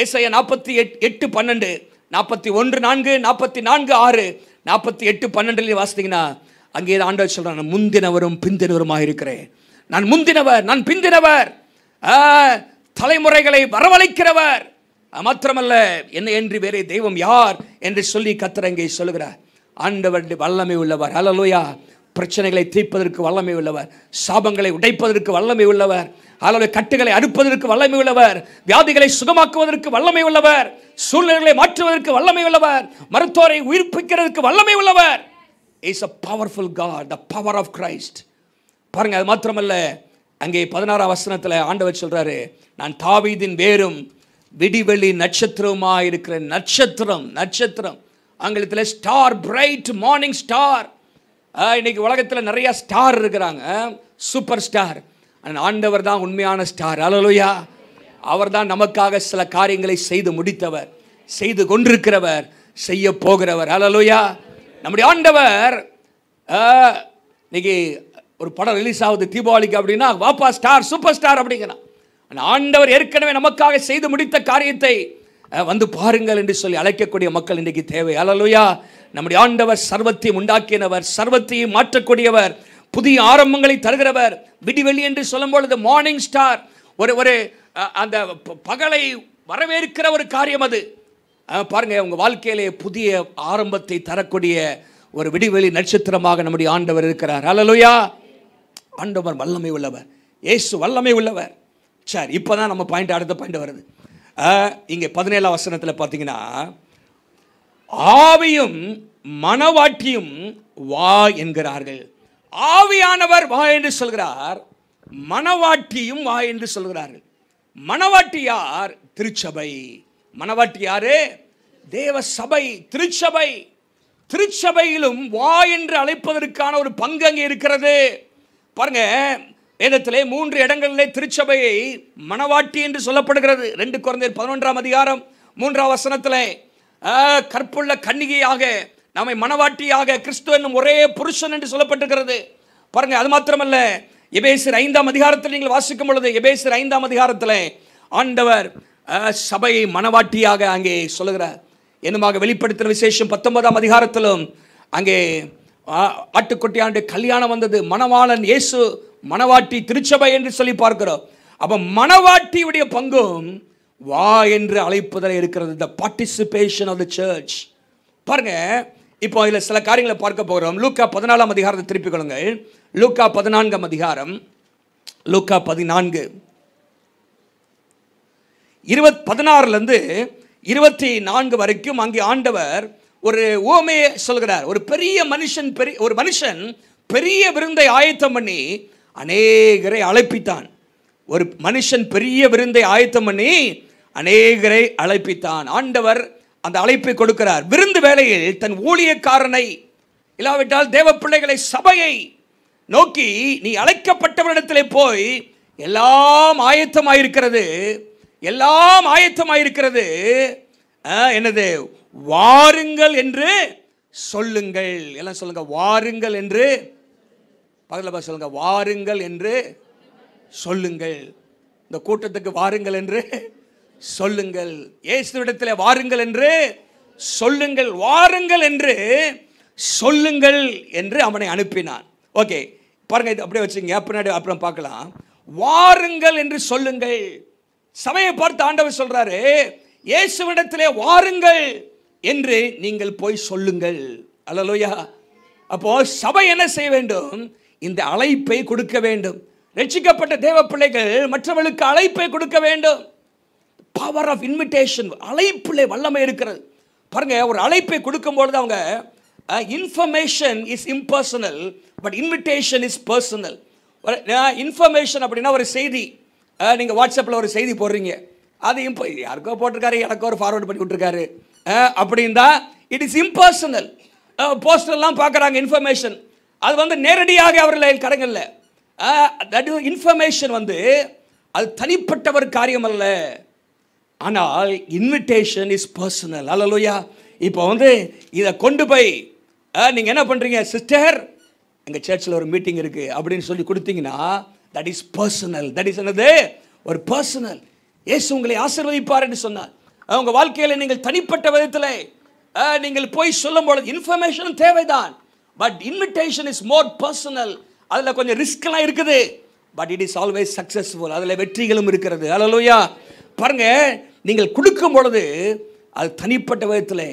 ஏசாயா 48:12, 41:4, 44:6, 48:12 வாசித்தீங்கன்னா அங்கே ஆண்டவர் சொல்றார், நான் முந்தினவரும் பிந்தினவருமாக இருக்கிறேன். நான் முந்தினவர், நான் பிந்தினவர், தலைமுறைகளை வரவழைக்கிறவர், மாத்திரமல்ல என்னை என்று வேறே தெய்வம் யார் என்று சொல்லி கர்த்தர் அங்கே சொல்லுகிறார். ஆண்டவருடைய வல்லமை உள்ளவர். ஹல்லேலூயா. பிரச்சனைகளை தீர்ப்பதற்கு வல்லமை உள்ளவர், சாபங்களை உடைப்பதற்கு வல்லமை உள்ளவர், கட்டுகளை அறுப்பதற்கு வல்லமை உள்ளவர், வியாதிகளை சுகமாக்குவதற்கு வல்லமை உள்ளவர், சூழ்நிலைகளை மாற்றுவதற்கு வல்லமை உள்ளவர், மருத்துவரை உயிர்ப்பிக்கிறதுக்கு வல்லமை உள்ளவர். Is a powerful God, the power of Christ. பாருங்க, அது மாத்திரமல்ல, அங்கே 16ஆம் வசனத்தில் ஆண்டவர் சொல்றாரு, நான் தாவீதின் வேரும் விடிவெளி நட்சத்திரமா இருக்கிற நட்சத்திரம். நட்சத்திரம் ஆங்கிலத்தில் ஸ்டார், பிரைட் மார்னிங் ஸ்டார். இன்னைக்கு உலகத்தில் நிறைய ஸ்டார் இருக்கிறாங்க, சூப்பர் ஸ்டார். ஆண்டவர் தான் உண்மையான ஸ்டார். ஹல்லேலூயா. அவர் தான் நமக்காக சில காரியங்களை செய்து முடித்தவர், செய்து கொண்டிருக்கிறவர், செய்ய போகிறவர். ஹல்லேலூயா. நம்முடைய ஆண்டவர். இன்னைக்கு ஒரு படம் ரிலீஸ் ஆகுது தீபாவளிக்கு அப்படின்னா, வாப்பா ஸ்டார், சூப்பர் ஸ்டார் அப்படிங்கிறான். ஆண்டவர் ஏற்கனவே நமக்காக செய்து முடித்த காரியத்தை வந்து பாருங்கள் என்று சொல்லி அழைக்கக்கூடிய மக்கள் இன்றைக்கு தேவை. அல்லேலூயா. நம்முடைய ஆண்டவர் சர்வத்தையும் உண்டாக்கினவர், சர்வத்தையும் மாற்றக்கூடியவர், புதிய ஆரம்பங்களை தருகிறவர். விடிவெளி என்று சொல்லும் பொழுது மார்னிங் ஸ்டார், ஒரு அந்த பகலை வரவேற்கிற ஒரு காரியம் அது. பாருங்க, உங்க வாழ்க்கையிலே புதிய ஆரம்பத்தை தரக்கூடிய ஒரு விடிவெளி நட்சத்திரமாக நம்முடைய ஆண்டவர் இருக்கிறார். அல்லேலூயா. ஆண்டவர் வல்லமை உள்ளவர், இயேசு வல்லமை உள்ளவர். சரி, இப்போதான் நம்ம பாயிண்ட், அடுத்த பாயிண்ட் வருது. இங்கே 17ஆம் வசனத்தில் பார்த்தீங்கன்னா, ஆவியும் மனவாட்டியும் வா என்கிறார்கள். ஆவியானவர் வா என்று சொல்கிறார், மனவாட்டியும் வா என்று சொல்கிறார்கள். மனவாட்டி யார்? திருச்சபை. மனவாட்டி யாரு? தேவ சபை, திருச்சபை. திருச்சபையிலும் வா என்று அழைப்பதற்கான ஒரு பங்கு அங்கே இருக்கிறது. பாருங்க, வேதத்திலே 3 இடங்களிலே திருச்சபையை மனவாட்டி என்று சொல்லப்படுகிறது. 2 கொரிந்தியர் 11ஆம் அதிகாரம் 3ஆம் வசனத்திலே கற்புள்ள கன்னிகையாக, நம்மை மனவாட்டியாக கிறிஸ்து என்னும் ஒரே புருஷன் என்று சொல்லப்பட்டிருக்கிறது. பாருங்க, அது மாத்திரமல்ல, எபேசியர் 5ஆம் அதிகாரத்தில் நீங்கள் வாசிக்கும் பொழுது, எபேசியர் 5ஆம் அதிகாரத்தில் ஆண்டவர் சபையை மனவாட்டியாக அங்கே சொல்லுகிறார். என்னமாக வெளிப்படுத்தின விசேஷம் 19ஆம் அதிகாரத்திலும் அங்கே ஆட்டுக்குட்டியாண்டு கல்யாணம் வந்தது, மணவாளன் இயேசு, மணவாட்டி திருச்சபை என்று சொல்லி பார்க்கிறோம். அப்ப மணவாட்டியுடைய பங்கும் வா என்று அழைப்பதில் இருக்கிறது. the participation of the church. பாருங்க, இப்போ இதில் சில காரியங்களை பார்க்க போகிறோம். லூக்கா 14ஆம் அதிகாரத்தை திருப்பிக் கொள்ளுங்கள். லூக்கா 14ஆம் அதிகாரம், லூக்கா 14 16லிருந்து 24 வரைக்கும் அங்கே ஆண்டவர் ஒரு உவமையை சொல்கிறார். ஒரு மனுஷன் பெரிய விருந்தை ஆயத்தம் பண்ணி அநேகரை அழைப்பித்தான். ஒரு மனுஷன் பெரிய விருந்தை ஆயத்தம் பண்ணி அநேகரை அழைப்பித்தான். ஆண்டவர் அந்த அழைப்பை கொடுக்கிறார். விருந்து வேளையில் தன் ஊழியக்காரனை, இல்லாவிட்டால் தேவ பிள்ளைகளை, சபையை நோக்கி, நீ அழைக்கப்பட்டவரிடத்திலே போய், எல்லாம் ஆயத்தமாயிருக்கிறது, எல்லாம் ஆயத்தமாயிருக்கிறது, என்னது, வாருங்கள் என்று சொல்லுங்கள். எல்லாம் சொல்லுங்க, வாருங்கள் என்று. பக்கத்தில் சொல்லுங்க, வாருங்கள் என்று சொல்லுங்கள். இந்த கூட்டத்துக்கு வாருங்கள் என்று சொல்லுங்கள். இயேசுவிடத்தில் வாருங்கள் என்று சொல்லுங்கள், வாருங்கள் என்று சொல்லுங்கள் என்று அவனை அனுப்பினான். ஓகே, பாருங்க, இது அப்படியே வச்சுங்க, பின்னாடி அப்புறம் பார்க்கலாம். வாருங்கள் என்று சொல்லுங்கள். சபையை பார்த்து ஆண்டவர் சொல்றாரு, இயேசுவிடத்திலே வாருங்கள் என்று நீங்கள் போய் சொல்லுங்கள். அல்லேலூயா. அப்போ சபை என்ன செய்ய வேண்டும்? இந்த அழைப்பை கொடுக்க வேண்டும். ரட்சிக்கப்பட்ட தேவ பிள்ளைகள் மற்றவர்களுக்கு அழைப்பை கொடுக்க வேண்டும். பவர் ஆஃப் இன்விடேஷன், அழைப்பிலே வல்லமை இருக்கிறது. பாருங்க, ஒரு அழைப்பை கொடுக்கும்பொழுது அவங்க information is impersonal, but invitation is personal. Information அப்படின்னா ஒரு செய்தி, நீங்கள் வாட்ஸ்அப்பில் ஒரு செய்தி போடுறீங்க, அது யாருக்கோ போட்டிருக்காரு, எனக்கோ ஒரு ஃபார்வர்ட் பண்ணி விட்டுருக்காரு அப்படின்னா இட் இஸ் இம்பர்சனல். போஸ்டர்லாம் பார்க்குறாங்க, இன்ஃபர்மேஷன் அது வந்து நேரடியாக அவர்கள் கடங்கல்ல. தட் இஸ் இன்ஃபர்மேஷன், வந்து அது தனிப்பட்டவர் காரியம் அல்ல, ஆனால் இன்விடேஷன் இஸ் பர்சனல். அல்லேலூயா. இப்போ வந்து இதை கொண்டு போய் நீங்கள் என்ன பண்ணுறீங்க, சிஸ்டர் எங்கள் சர்ச்சில் ஒரு மீட்டிங் இருக்குது அப்படின்னு சொல்லி கொடுத்தீங்கன்னா that is personal. That is என்னது, ஒரு பர்சனல். இயேசு உங்களை ஆசீர்வதிப்பார் என்று சொன்னார். உங்கள் வாழ்க்கையில் நீங்கள் தனிப்பட்ட விதத்தில் நீங்கள் போய் சொல்லும் பொழுது இன்ஃபர்மேஷன் தேவைதான், but invitation is more personal. அதில் கொஞ்சம் ரிஸ்க்லாம் இருக்குது, but it is always successful. அதில் வெற்றிகளும் இருக்கிறது. அல்லேலூயா. பாருங்க, நீங்கள் கொடுக்கும் பொழுது அது தனிப்பட்ட விதத்தில்.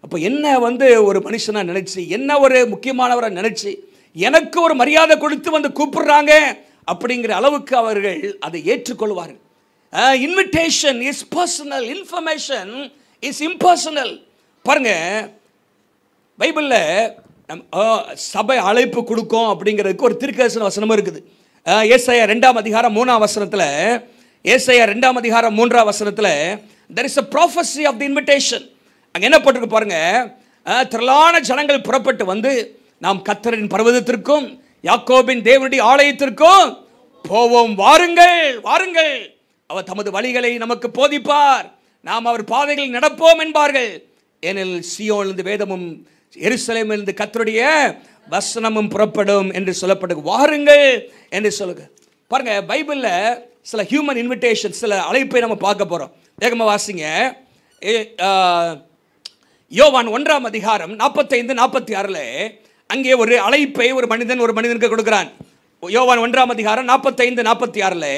அப்போ என்ன வந்து ஒரு மனுஷனாக நினச்சி, என்ன ஒரு முக்கியமானவரை நினச்சி, எனக்கு ஒரு மரியாதை கொடுத்து வந்து கூப்பிடுறாங்க அப்படிங்கிற அளவுக்கு அவர்கள் அதை ஏற்றுக்கொள்வார்கள். Invitation is personal, information is impersonal. பாருங்க, பைபிளில் சபை அழைப்பு கொடுக்கும் அப்படிங்கிறதுக்கு ஒரு தீர்க்கதரிசன வசனமும் இருக்குது. ஏசாயா 2ஆம் அதிகாரம் 3ஆம் வசனத்தில், ஏசாயா 2ஆம் அதிகாரம் 3ஆம் வசனத்தில் there is a prophecy of the invitation. அங்கே என்ன போட்டிருக்கு பாருங்க, திரளான ஜனங்கள் புறப்பட்டு வந்து நாம் கர்த்தரின் பர்வதத்திற்கும் யாக்கோபின் தேவனுடைய ஆலயத்திற்கும் போவோம், வாருங்கள் வாருங்கள், அவர் தமது வழிகளை நமக்கு போதிப்பார், நாம் அவர் பாதைகளில் நடப்போம் என்பார்கள். ஏனெனில் சீயோனிலிருந்து வேதமும் எருசலேமிலிருந்து கர்த்தருடைய வசனமும் புறப்படும் என்று சொல்லப்படும். வாருங்கள் என்று சொல்லுங்க. பாருங்க, பைபிளில் சில ஹியூமன் இன்விடேஷன், சில அழைப்பை நம்ம பார்க்க போகிறோம். வேகமாக வாசிங்க. யோவான் 1ஆம் அதிகாரம் 45-46 அங்கே ஒரு அழைப்பை ஒரு மனிதனுக்கு கொடுக்கிறான். யோவான் 1ஆம் அதிகாரம் 45-46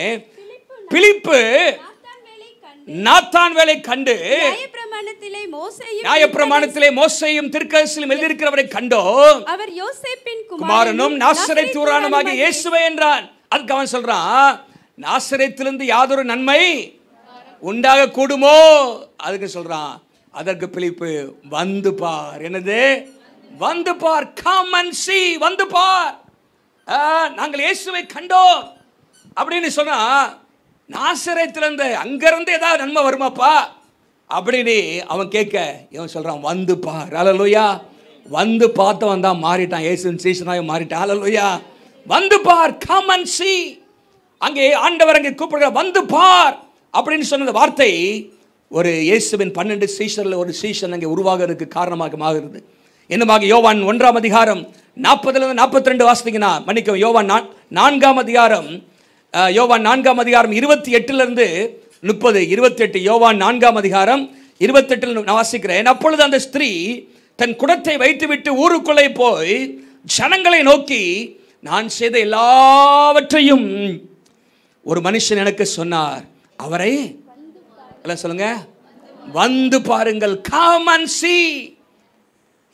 பிலிப்பு நாத்தான்வேலை கண்டு நியாயப்பிரமாணத்திலே மோசேயும் தீர்க்கதரிசிகளும் எழுதியிருக்கிறவரை கண்டோ, அவர் யோசேப்பின் குமாரனும் நாசரேத்து ஊரானுமாகிய இயேசுவே என்றான். அதுக்கு அவன் சொல்றான், நாசரேத்திலிருந்து யாதொரு நன்மை உண்டாக கூடுமோ? அதுக்கு சொல்றான், அதற்கு பிலிப்பு வந்து பார். என்னது? வந்து பார். கம் அண்ட் see, வந்து பார். நாங்கள் இயேசுவை கண்டோம் அப்படின்னு சொன்னா, நாசரேத்திலிருந்து அங்கிருந்து ஏதாவது நன்மை வருமாப்பா அப்படின்னு அவன் கேட்க, இவன் சொல்றான் வந்து பார். ஹல்லேலூயா. வந்து பார்த்தவன் தான் மாறிட்டான், இயேசுவின் சீஷனாக மாறிட்டான். ஹல்லேலூயா. வந்து பார், கம் அண்ட் see. அங்கே ஆண்டவர் அங்கே கூப்பிடுற வந்து பார் அப்படின்னு சொன்ன வார்த்தை ஒரு இயேசுவின் 12 சீஷரில் ஒரு சீஷன் அங்கே உருவாகிறதுக்கு காரணமாக ஆகிறது. என்னமாக யோவான் 1ஆம் அதிகாரம் 40-42 வாசித்தீங்கன்னா, மன்னிக்கவும், யோவான் 4ஆம் அதிகாரம் 28-30, 28. யோவான் 4ஆம் அதிகாரம் 28 நான் வாசிக்கிறேன். அப்பொழுது அந்த ஸ்திரீ தன் குடத்தை வைத்துவிட்டு ஊருக்குள்ளே போய் ஜனங்களை நோக்கி, நான் செய்த எல்லாவற்றையும் ஒரு மனுஷன் எனக்கு சொன்னார், அவரை சொல்லுங்க வந்து பாருங்கள். Come and see.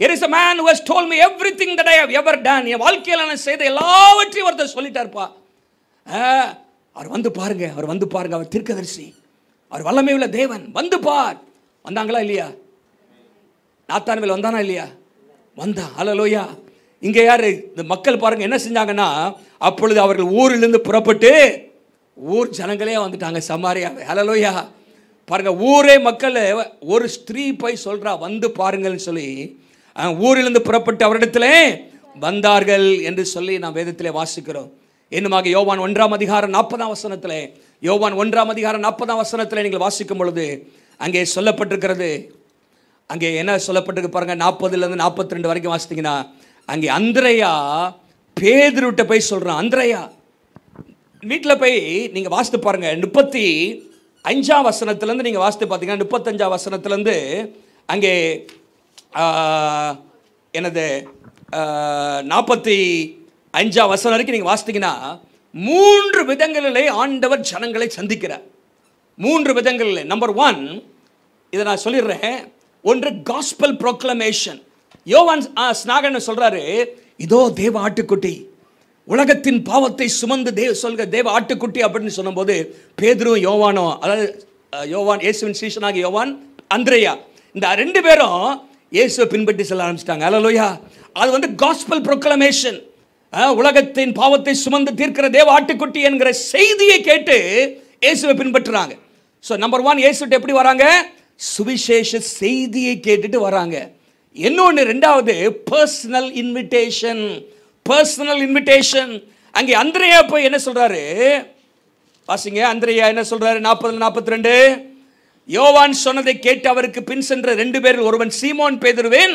Here is a man who has told me everything that I have ever done. என் வாழ்க்கையில் நான் செய்த எல்லாவற்றையும் ஒருத்தர் சொல்லிட்டார்ப்பா. அவர் வந்து பாருங்க, அவர் வந்து பாருங்க, அவர் தீர்க்கதரிசி, அவர் வல்லமை உள்ள தேவன், வந்து பார். வந்தாங்களா இல்லையா? நாத்தான்வேல் வந்தானா இல்லையா? வந்தா. ஹல்லேலூயா. இங்கே யாரு இந்த மக்கள் பாருங்க என்ன செஞ்சாங்கன்னா, அப்பொழுது அவர்கள் ஊரிலிருந்து புறப்பட்டு ஊர் ஜனங்களே வந்துட்டாங்க சமாரியாவை. ஹல்லேலூயா. பாருங்க, ஊரே மக்கள் ஒரு ஸ்திரீ போய் சொல்றா வந்து பாருங்கள்னு சொல்லி ஊரிலிருந்து புறப்பட்டு அவரிடத்திலே வந்தார்கள் என்று சொல்லி நாம் வேதத்திலே வாசிக்கிறோம். என்னமாக யோவான் 1ஆம் அதிகாரம் 40ஆம் வசனத்திலே, யோவான் 1ஆம் அதிகாரம் 40ஆம் வசனத்திலே நீங்கள் வாசிக்கும் பொழுது அங்கே சொல்லப்பட்டிருக்கிறது. அங்கே என்ன சொல்லப்பட்டிருக்கு பாருங்க, 40-42 வரைக்கும் வாசித்தீங்கன்னா, அங்கே அந்திரேயா பேதுருவிட்ட போய் சொல்றான். அந்திரேயா வீட்டில் போய் நீங்க வாசித்து பாருங்க. 35ஆம் வசனத்திலேருந்து நீங்க வாசித்து பார்த்தீங்கன்னா, 35ஆம் வசனத்திலேருந்து அங்கே என்னது 45ஆம் வசனம் வரைக்கும் நீங்கள் வாசித்தீங்கன்னா, 3 விதங்களிலே ஆண்டவர் ஜனங்களை சந்திக்கிறார். 3 விதங்களில். நம்பர் 1, இதை நான் சொல்லிடுறேன். ஒன்று காஸ்பல் ப்ரோக்ளமேஷன். யோவான் ஸ்நாகன் சொல்றாரு, இதோ தேவ ஆட்டுக்குட்டி, உலகத்தின் பாவத்தை சுமந்து தேவ ஆட்டுக்குட்டி அப்படின்னு சொன்னபோது பேதுருவும் யோவானோ, அதாவது யோவான் இயேசுவின் சீஷனாகிய யோவான், அந்திரேயா, இந்த 2 பேரும் இயேசுவை பின்பற்றி செல்ல ஆரம்பிச்சிட்டாங்க. ஹல்லேலூயா. அது வந்து காஸ்பல் ப்ரோக்ளமேஷன். உலகத்தின் பாவத்தை சுமந்து தீர்க்கிற தேவ ஆட்டுக்குட்டி என்கிற செய்தியை கேட்டு இயேசுவை பின்பற்றுறாங்க. ஸோ நம்பர் 1, இயேசுட்டு எப்படி வராங்க? சுவிசேஷ செய்தியை கேட்டுட்டு வராங்க. இன்னொன்று, 2வது பர்சனல் இன்விடேஷன். Personal invitation. அங்கே அந்திரேயா போய் என்ன சொல்றாரு வாசிங்க. அந்திரேயா என்ன சொல்றாரு? 40-42. யோவான் சொன்னதை கேட்டு அவருக்கு பின் சென்ற 2 பேரில் ஒருவன் சீமோன் பேதுருவின்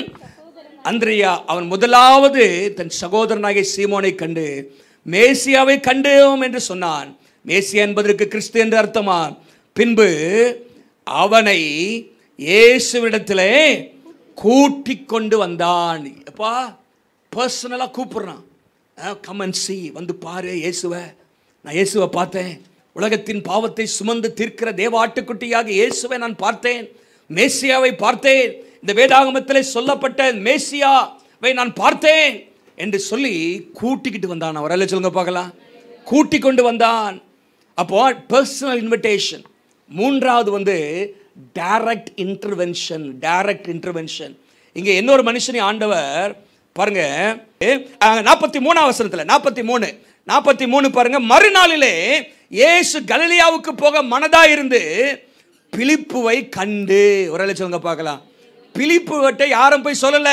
அந்திரேயா. அவன் முதலாவது தன் சகோதரனாகிய சீமோனை கண்டு மேசியாவை கண்டோம் என்று சொன்னான். மேசியா என்பதற்கு கிறிஸ்து என்று அர்த்தமா. பின்பு அவனை இயேசுவிடத்திலே கூட்டிக் கொண்டு வந்தான். அப்பா பர்சனலாக கூப்பிடுறான். கம் அண்ட் see, வந்து பாரு இயேசுவை. நான் இயேசுவை பார்த்தேன். உலகத்தின் பாவத்தை சுமந்து தீர்க்கிற தேவ ஆட்டுக்குட்டியாக இயேசுவை நான் பார்த்தேன். மேசியாவை பார்த்தேன். இந்த வேதாகமத்திலே சொல்லப்பட்ட மேசியாவை நான் பார்த்தேன் என்று சொல்லி கூட்டிக்கிட்டு வந்தான். அவரால் சொல்லுங்க பார்க்கலாம். கூட்டிக் கொண்டு வந்தான். அப்போ பர்சனல் இன்விடேஷன். 3வது வந்து டைரக்ட் இன்டர்வென்ஷன். Direct intervention. இங்கே இன்னொரு மனுஷனை ஆண்டவர் பாருங்க 43ஆம் வசனத்தில் 43 பாருங்க. மறுநாளிலே இயேசு கலிலேயாவுக்கு போக மனதா இருந்து பிலிப்புவை கண்டு. ஒரு சொல்லுங்க பார்க்கலாம். பிலிப்பு கிட்ட யாரும் போய் சொல்லல.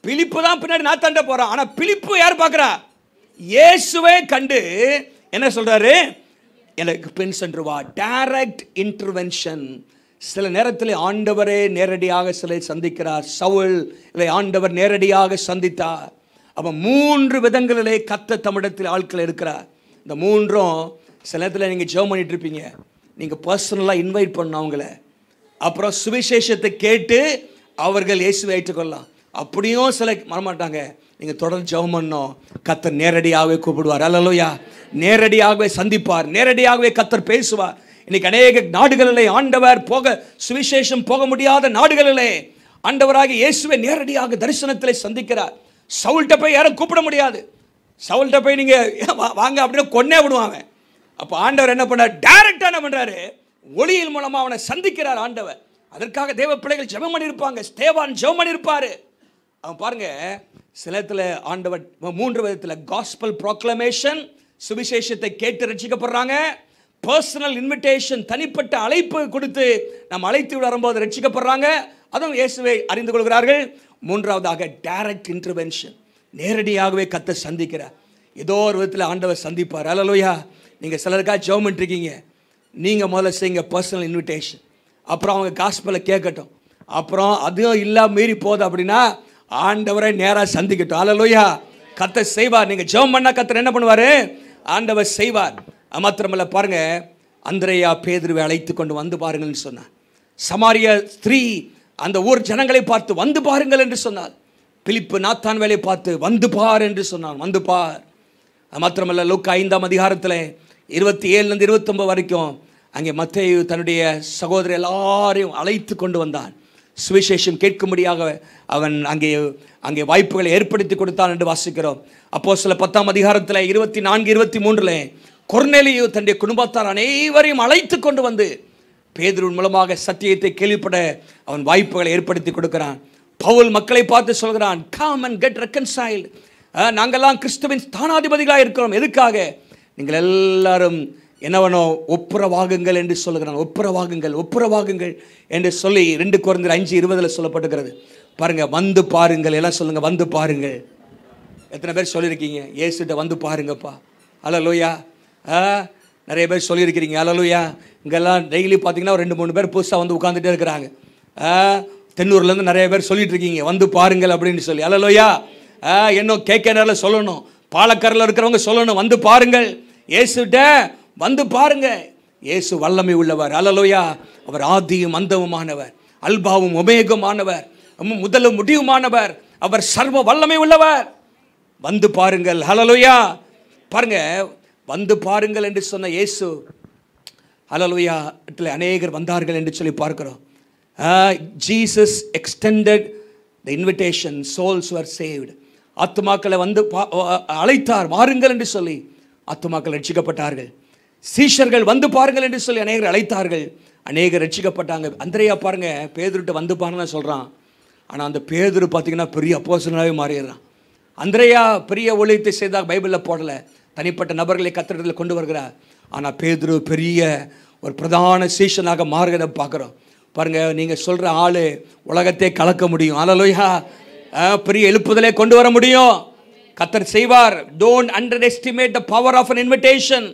பிலிப்பு தான் பின்னாடி நாத்தாண்ட போறான். ஆனா பிலிப்பு யார் பார்க்கிறா? இயேசுவை கண்டு என்ன சொல்றாரு? எனக்கு பின் சென்று வா. Direct intervention. சில நேரத்தில் ஆண்டவரே நேரடியாக சிலை சந்திக்கிறார். சவுல் ஆண்டவர் நேரடியாக சந்தித்தார். அப்போ 3 விதங்களிலே கர்த்தர் தமிழத்தில் ஆட்கள் இருக்கிறார். இந்த 3ம் சில நேரத்தில் நீங்கள் ஜெபம் பண்ணிட்டு இருப்பீங்க, நீங்கள் பர்சனலாக இன்வைட் பண்ணணும் அவங்கள. அப்புறம் சுவிசேஷத்தை கேட்டு அவர்கள் இயேசுவை ஏற்றுக்கொள்ளலாம். அப்படியும் சில வரமாட்டாங்க. நீங்கள் தொடர்ந்து ஜெபம் பண்ணணும். கர்த்தர் நேரடியாகவே கூப்பிடுவார். அல்லேலூயா. நேரடியாகவே சந்திப்பார், நேரடியாகவே கர்த்தர் பேசுவார். இன்னைக்கு அநேக நாடுகளிலே ஆண்டவர் சுவிசேஷம் போக முடியாத நாடுகளிலே ஆண்டவராக இயேசுவை நேரடியாக தரிசனத்திலே சந்திக்கிறார். சவுல்கிட்ட போய் யாரும் கூப்பிட முடியாது. சவுல்கிட்ட போய் நீங்கள் வாங்க அப்படின்னு கொன்னே விடுவாங்க. அப்போ ஆண்டவர் என்ன பண்ணார்? டைரக்டாக என்ன பண்ணுறாரு? ஒளியின் மூலமாக அவனை சந்திக்கிறார் ஆண்டவர். அதற்காக தேவ பிள்ளைகள் ஜெபம் பண்ணியிருப்பாங்க. ஸ்தேவான் ஜெபம் பண்ணியிருப்பார். அவன் பாருங்க, சில இடத்துல ஆண்டவர் 3 விதத்தில் காஸ்பல் ப்ரோக்ளமேஷன், சுவிசேஷத்தை கேட்டு ரட்சிக்கப்படுறாங்க. பர்சனல் இன்விடேஷன், தனிப்பட்ட அழைப்பு கொடுத்து நம்ம அழைத்து வரும்போது ரட்சிக்கப்படுறாங்க. அதுவும் இயேசுவை அறிந்து கொள்கிறார்கள். 3வதாக டைரக்ட் இன்டர்வென்ஷன், நேரடியாகவே கர்த்தர் சந்திக்கிறார். ஏதோ ஒரு விதத்தில் ஆண்டவர் சந்திப்பார். அல்லேலூயா. நீங்கள் சிலருக்காக ஜெபம் பண்ணிருக்கீங்க, நீங்கள் முதல்ல செய்யுங்க பர்சனல் இன்விடேஷன். அப்புறம் அவங்க காஸ்பலை கேட்கட்டும். அப்புறம் அதுவும் இல்லாம மீறி போகுது அப்படின்னா ஆண்டவரை நேராக சந்திக்கட்டும். அல்லேலூயா. கர்த்தர் செய்வார். நீங்கள் ஜெபம் பண்ணால் கர்த்தர் என்ன பண்ணுவார்? ஆண்டவர் செய்வார். மாத்திரமல்ல, பாருங்க, அந்திரேயா பேதுருவை அழைத்து கொண்டு வந்து பாருங்கள்னு சொன்னார். சமாரிய ஸ்திரீ அந்த ஊர் ஜனங்களை பார்த்து வந்து பாருங்கள் என்று சொன்னார். பிலிப்பு நாத்தான் வேலை பார்த்து வந்து பார் என்று சொன்னான். வந்து பார். மாத்திரமல்ல, லூக்கா 5ஆம் அதிகாரத்தில் 27 29 வரைக்கும் அங்கே மத்தேயு தன்னுடைய சகோதரர் எல்லாரையும் அழைத்து கொண்டு வந்தான். சுவிசேஷம் கேட்கும்படியாக அவன் அங்கே வாய்ப்புகளை ஏற்படுத்தி கொடுத்தான் என்று வாசிக்கிறோம். அப்போஸ்தலர் 10ஆம் அதிகாரத்தில் 24 23 கொர்நேலியு தன்னுடைய குடும்பத்தார் அனைவரையும் அழைத்து கொண்டு வந்து பேதுருவின் மூலமாக சத்தியத்தை கேள்விப்பட அவன் வாய்ப்புகளை ஏற்படுத்தி கொடுக்கிறான். பவுல் மக்களை பார்த்து சொல்கிறான், கம் அண்ட் கெட் ரெக்கன்சைல்டு. நாங்கள்லாம் கிறிஸ்துவின் ஸ்தானாதிபதிகளாக இருக்கிறோம். எதுக்காக? நீங்கள் எல்லாரும் என்னவனோ ஒப்புரவாகுங்கள் என்று சொல்லுகிறான். ஒப்புரவாகுங்கள் என்று சொல்லி 2 கொரிந்தியர் 5:20 சொல்லப்பட்டுகிறது. பாருங்க, வந்து பாருங்கள். எல்லாம் சொல்லுங்க, வந்து பாருங்கள். எத்தனை பேர் சொல்லியிருக்கீங்க இயேசுகிட்ட வந்து பாருங்கப்பா? அல்லேலூயா. நிறைய பேர் சொல்லியிருக்கிறீங்க. அல்லேலூயா. இங்கெல்லாம் டெய்லி பார்த்தீங்கன்னா 2-3 பேர் புதுசாக வந்து உட்காந்துட்டே இருக்கிறாங்க. தென்னூர்லேருந்து நிறைய பேர் சொல்லிட்டு இருக்கீங்க வந்து பாருங்கள் அப்படின்னு சொல்லி. அல்லேலூயா. இன்னும் கேட்கறதுல சொல்லணும், பாலக்கரில் இருக்கிறவங்க சொல்லணும், வந்து பாருங்கள், இயேசுகிட்ட வந்து பாருங்க. இயேசு வல்லமை உள்ளவர். அல்லேலூயா. அவர் ஆதியும் அந்தமுமானவர், அல்பாவும் ஒமேகமானவர், முதலும் முடிவுமானவர். அவர் சர்வ வல்லமை உள்ளவர். வந்து பாருங்கள். அல்லேலூயா. பாருங்க, வந்து பாருங்கள் என்று சொன்ன இயேசு, அல்லேலூயா, அநேகர் வந்தார்கள் என்று சொல்லி பார்க்கிறோம். Jesus extended the invitation, souls were saved. ஆத்துமாக்களை வந்து அழைத்தார், வாருங்கள் என்று சொல்லி. ஆத்துமாக்கள் ரட்சிக்கப்பட்டார்கள். சீஷர்கள் வந்து பாருங்கள் என்று சொல்லி அநேகர் அழைத்தார்கள், அநேகர் ரட்சிக்கப்பட்டாங்க. அந்திரேயா பாருங்க, பேதுருட்ட வந்து பாருன்னு சொல்கிறான். ஆனால் அந்த பேதுரு பார்த்தீங்கன்னா பெரிய அப்போஸ்தலனாகவே மாறிடுறான். அந்திரேயா பெரிய ஊழியத்தை செய்தாக பைபிளில் போடலை, தனிப்பட்ட நபர்களை கர்த்தரிடத்தில் கொண்டு வருகிறார். ஆனால் பேதுரு பெரிய ஒரு பிரதான சீஷனாக மாறுகிறத பார்க்குறோம். பாருங்கள், நீங்கள் சொல்கிற ஆள் உலகத்தை கலக்க முடியும். அல்லேலூயா. பெரிய எழுப்புதலை கொண்டு வர முடியும். கர்த்தர் செய்வார். Don't underestimate the power of an invitation.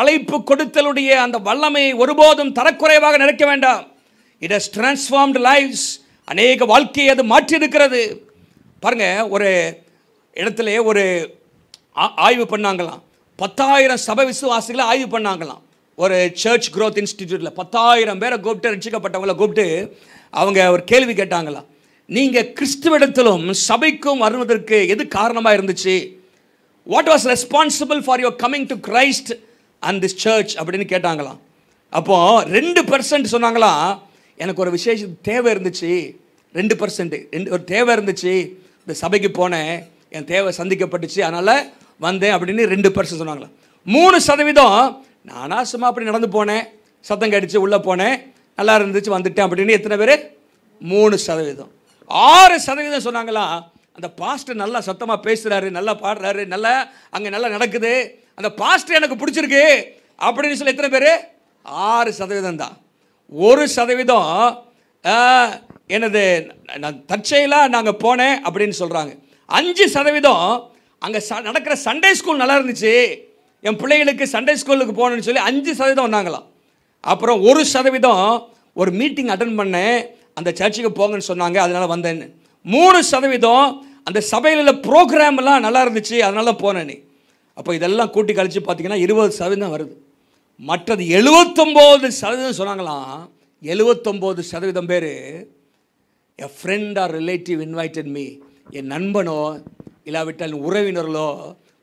அழைப்பு கொடுத்தலுடைய அந்த வல்லமையை ஒருபோதும் தரக்குறைவாக நினைக்க வேண்டாம். It has transformed lives. அநேக வாழ்க்கையை அது மாற்றியிருக்கிறது. பாருங்க, ஒரு இடத்துல ஒரு ஆய்வு பண்ணாங்களாம். 10,000 சபை விசுவாசிகளை ஆய்வு பண்ணாங்களாம். ஒரு சர்ச் growth இன்ஸ்டிடியூட்டில் 10,000 பேரை கூப்பிட்டு, ரட்சிக்கப்பட்டவங்களை கூப்பிட்டு அவங்க ஒரு கேள்வி கேட்டாங்களாம். நீங்கள் கிறிஸ்துவிடத்திலும் சபைக்கும் வருவதற்கு எது காரணமாக இருந்துச்சு? What was responsible for your coming to Christ and this search அப்படின்னு கேட்டாங்களாம். அப்போது 2% சொன்னாங்களாம், எனக்கு ஒரு விசேஷ தேவை இருந்துச்சு. 2% ஒரு தேவை இருந்துச்சு, இந்த சபைக்கு போனேன், என் தேவை சந்திக்கப்பட்டுச்சு, அதனால் வந்தேன் அப்படின்னு 2% சொன்னாங்களாம். 3% நானா சும்மா அப்படி நடந்து போனேன், சத்தம் கடிச்சு உள்ளே போனேன், நல்லா இருந்துச்சு, வந்துட்டேன் அப்படின்னு. எத்தனை பேர்? 3%. 6% சொன்னாங்களாம், அந்த பாஸ்டர் நல்லா சத்தமாக பேசுகிறாரு, நல்லா பாடுறாரு, நல்லா அங்கே நல்லா நடக்குது, அந்த பாஸ்டர் எனக்கு பிடிச்சிருக்கு அப்படின்னு சொல்லி. எத்தனை பேர்? 6% தான். 1% எனது நான் தற்செயலாக நாங்கள் போனேன் அப்படின்னு சொல்கிறாங்க. 5% அங்கே நடக்கிற சண்டே ஸ்கூல் நல்லா இருந்துச்சு, என் பிள்ளைகளுக்கு சண்டே ஸ்கூலுக்கு போகணுன்னு சொல்லி 5% வந்தாங்களாம். அப்புறம் 1% ஒரு மீட்டிங் அட்டன் பண்ணேன், அந்த சர்ச்சுக்கு போங்கன்னு சொன்னாங்க, அதனால் வந்தேன்னு. 3% அந்த சபையில் உள்ள ப்ரோக்ராம்லாம் நல்லா இருந்துச்சு, அதனால போனேன்னு. அப்போ இதெல்லாம் கூட்டி கழித்து பார்த்தீங்கன்னா 20% வருது. மற்றது 79% சொன்னாங்களாம். 79% பேர் a friend or relative invited me, என் நண்பனோ இல்லாவிட்டால் உறவினர்களோ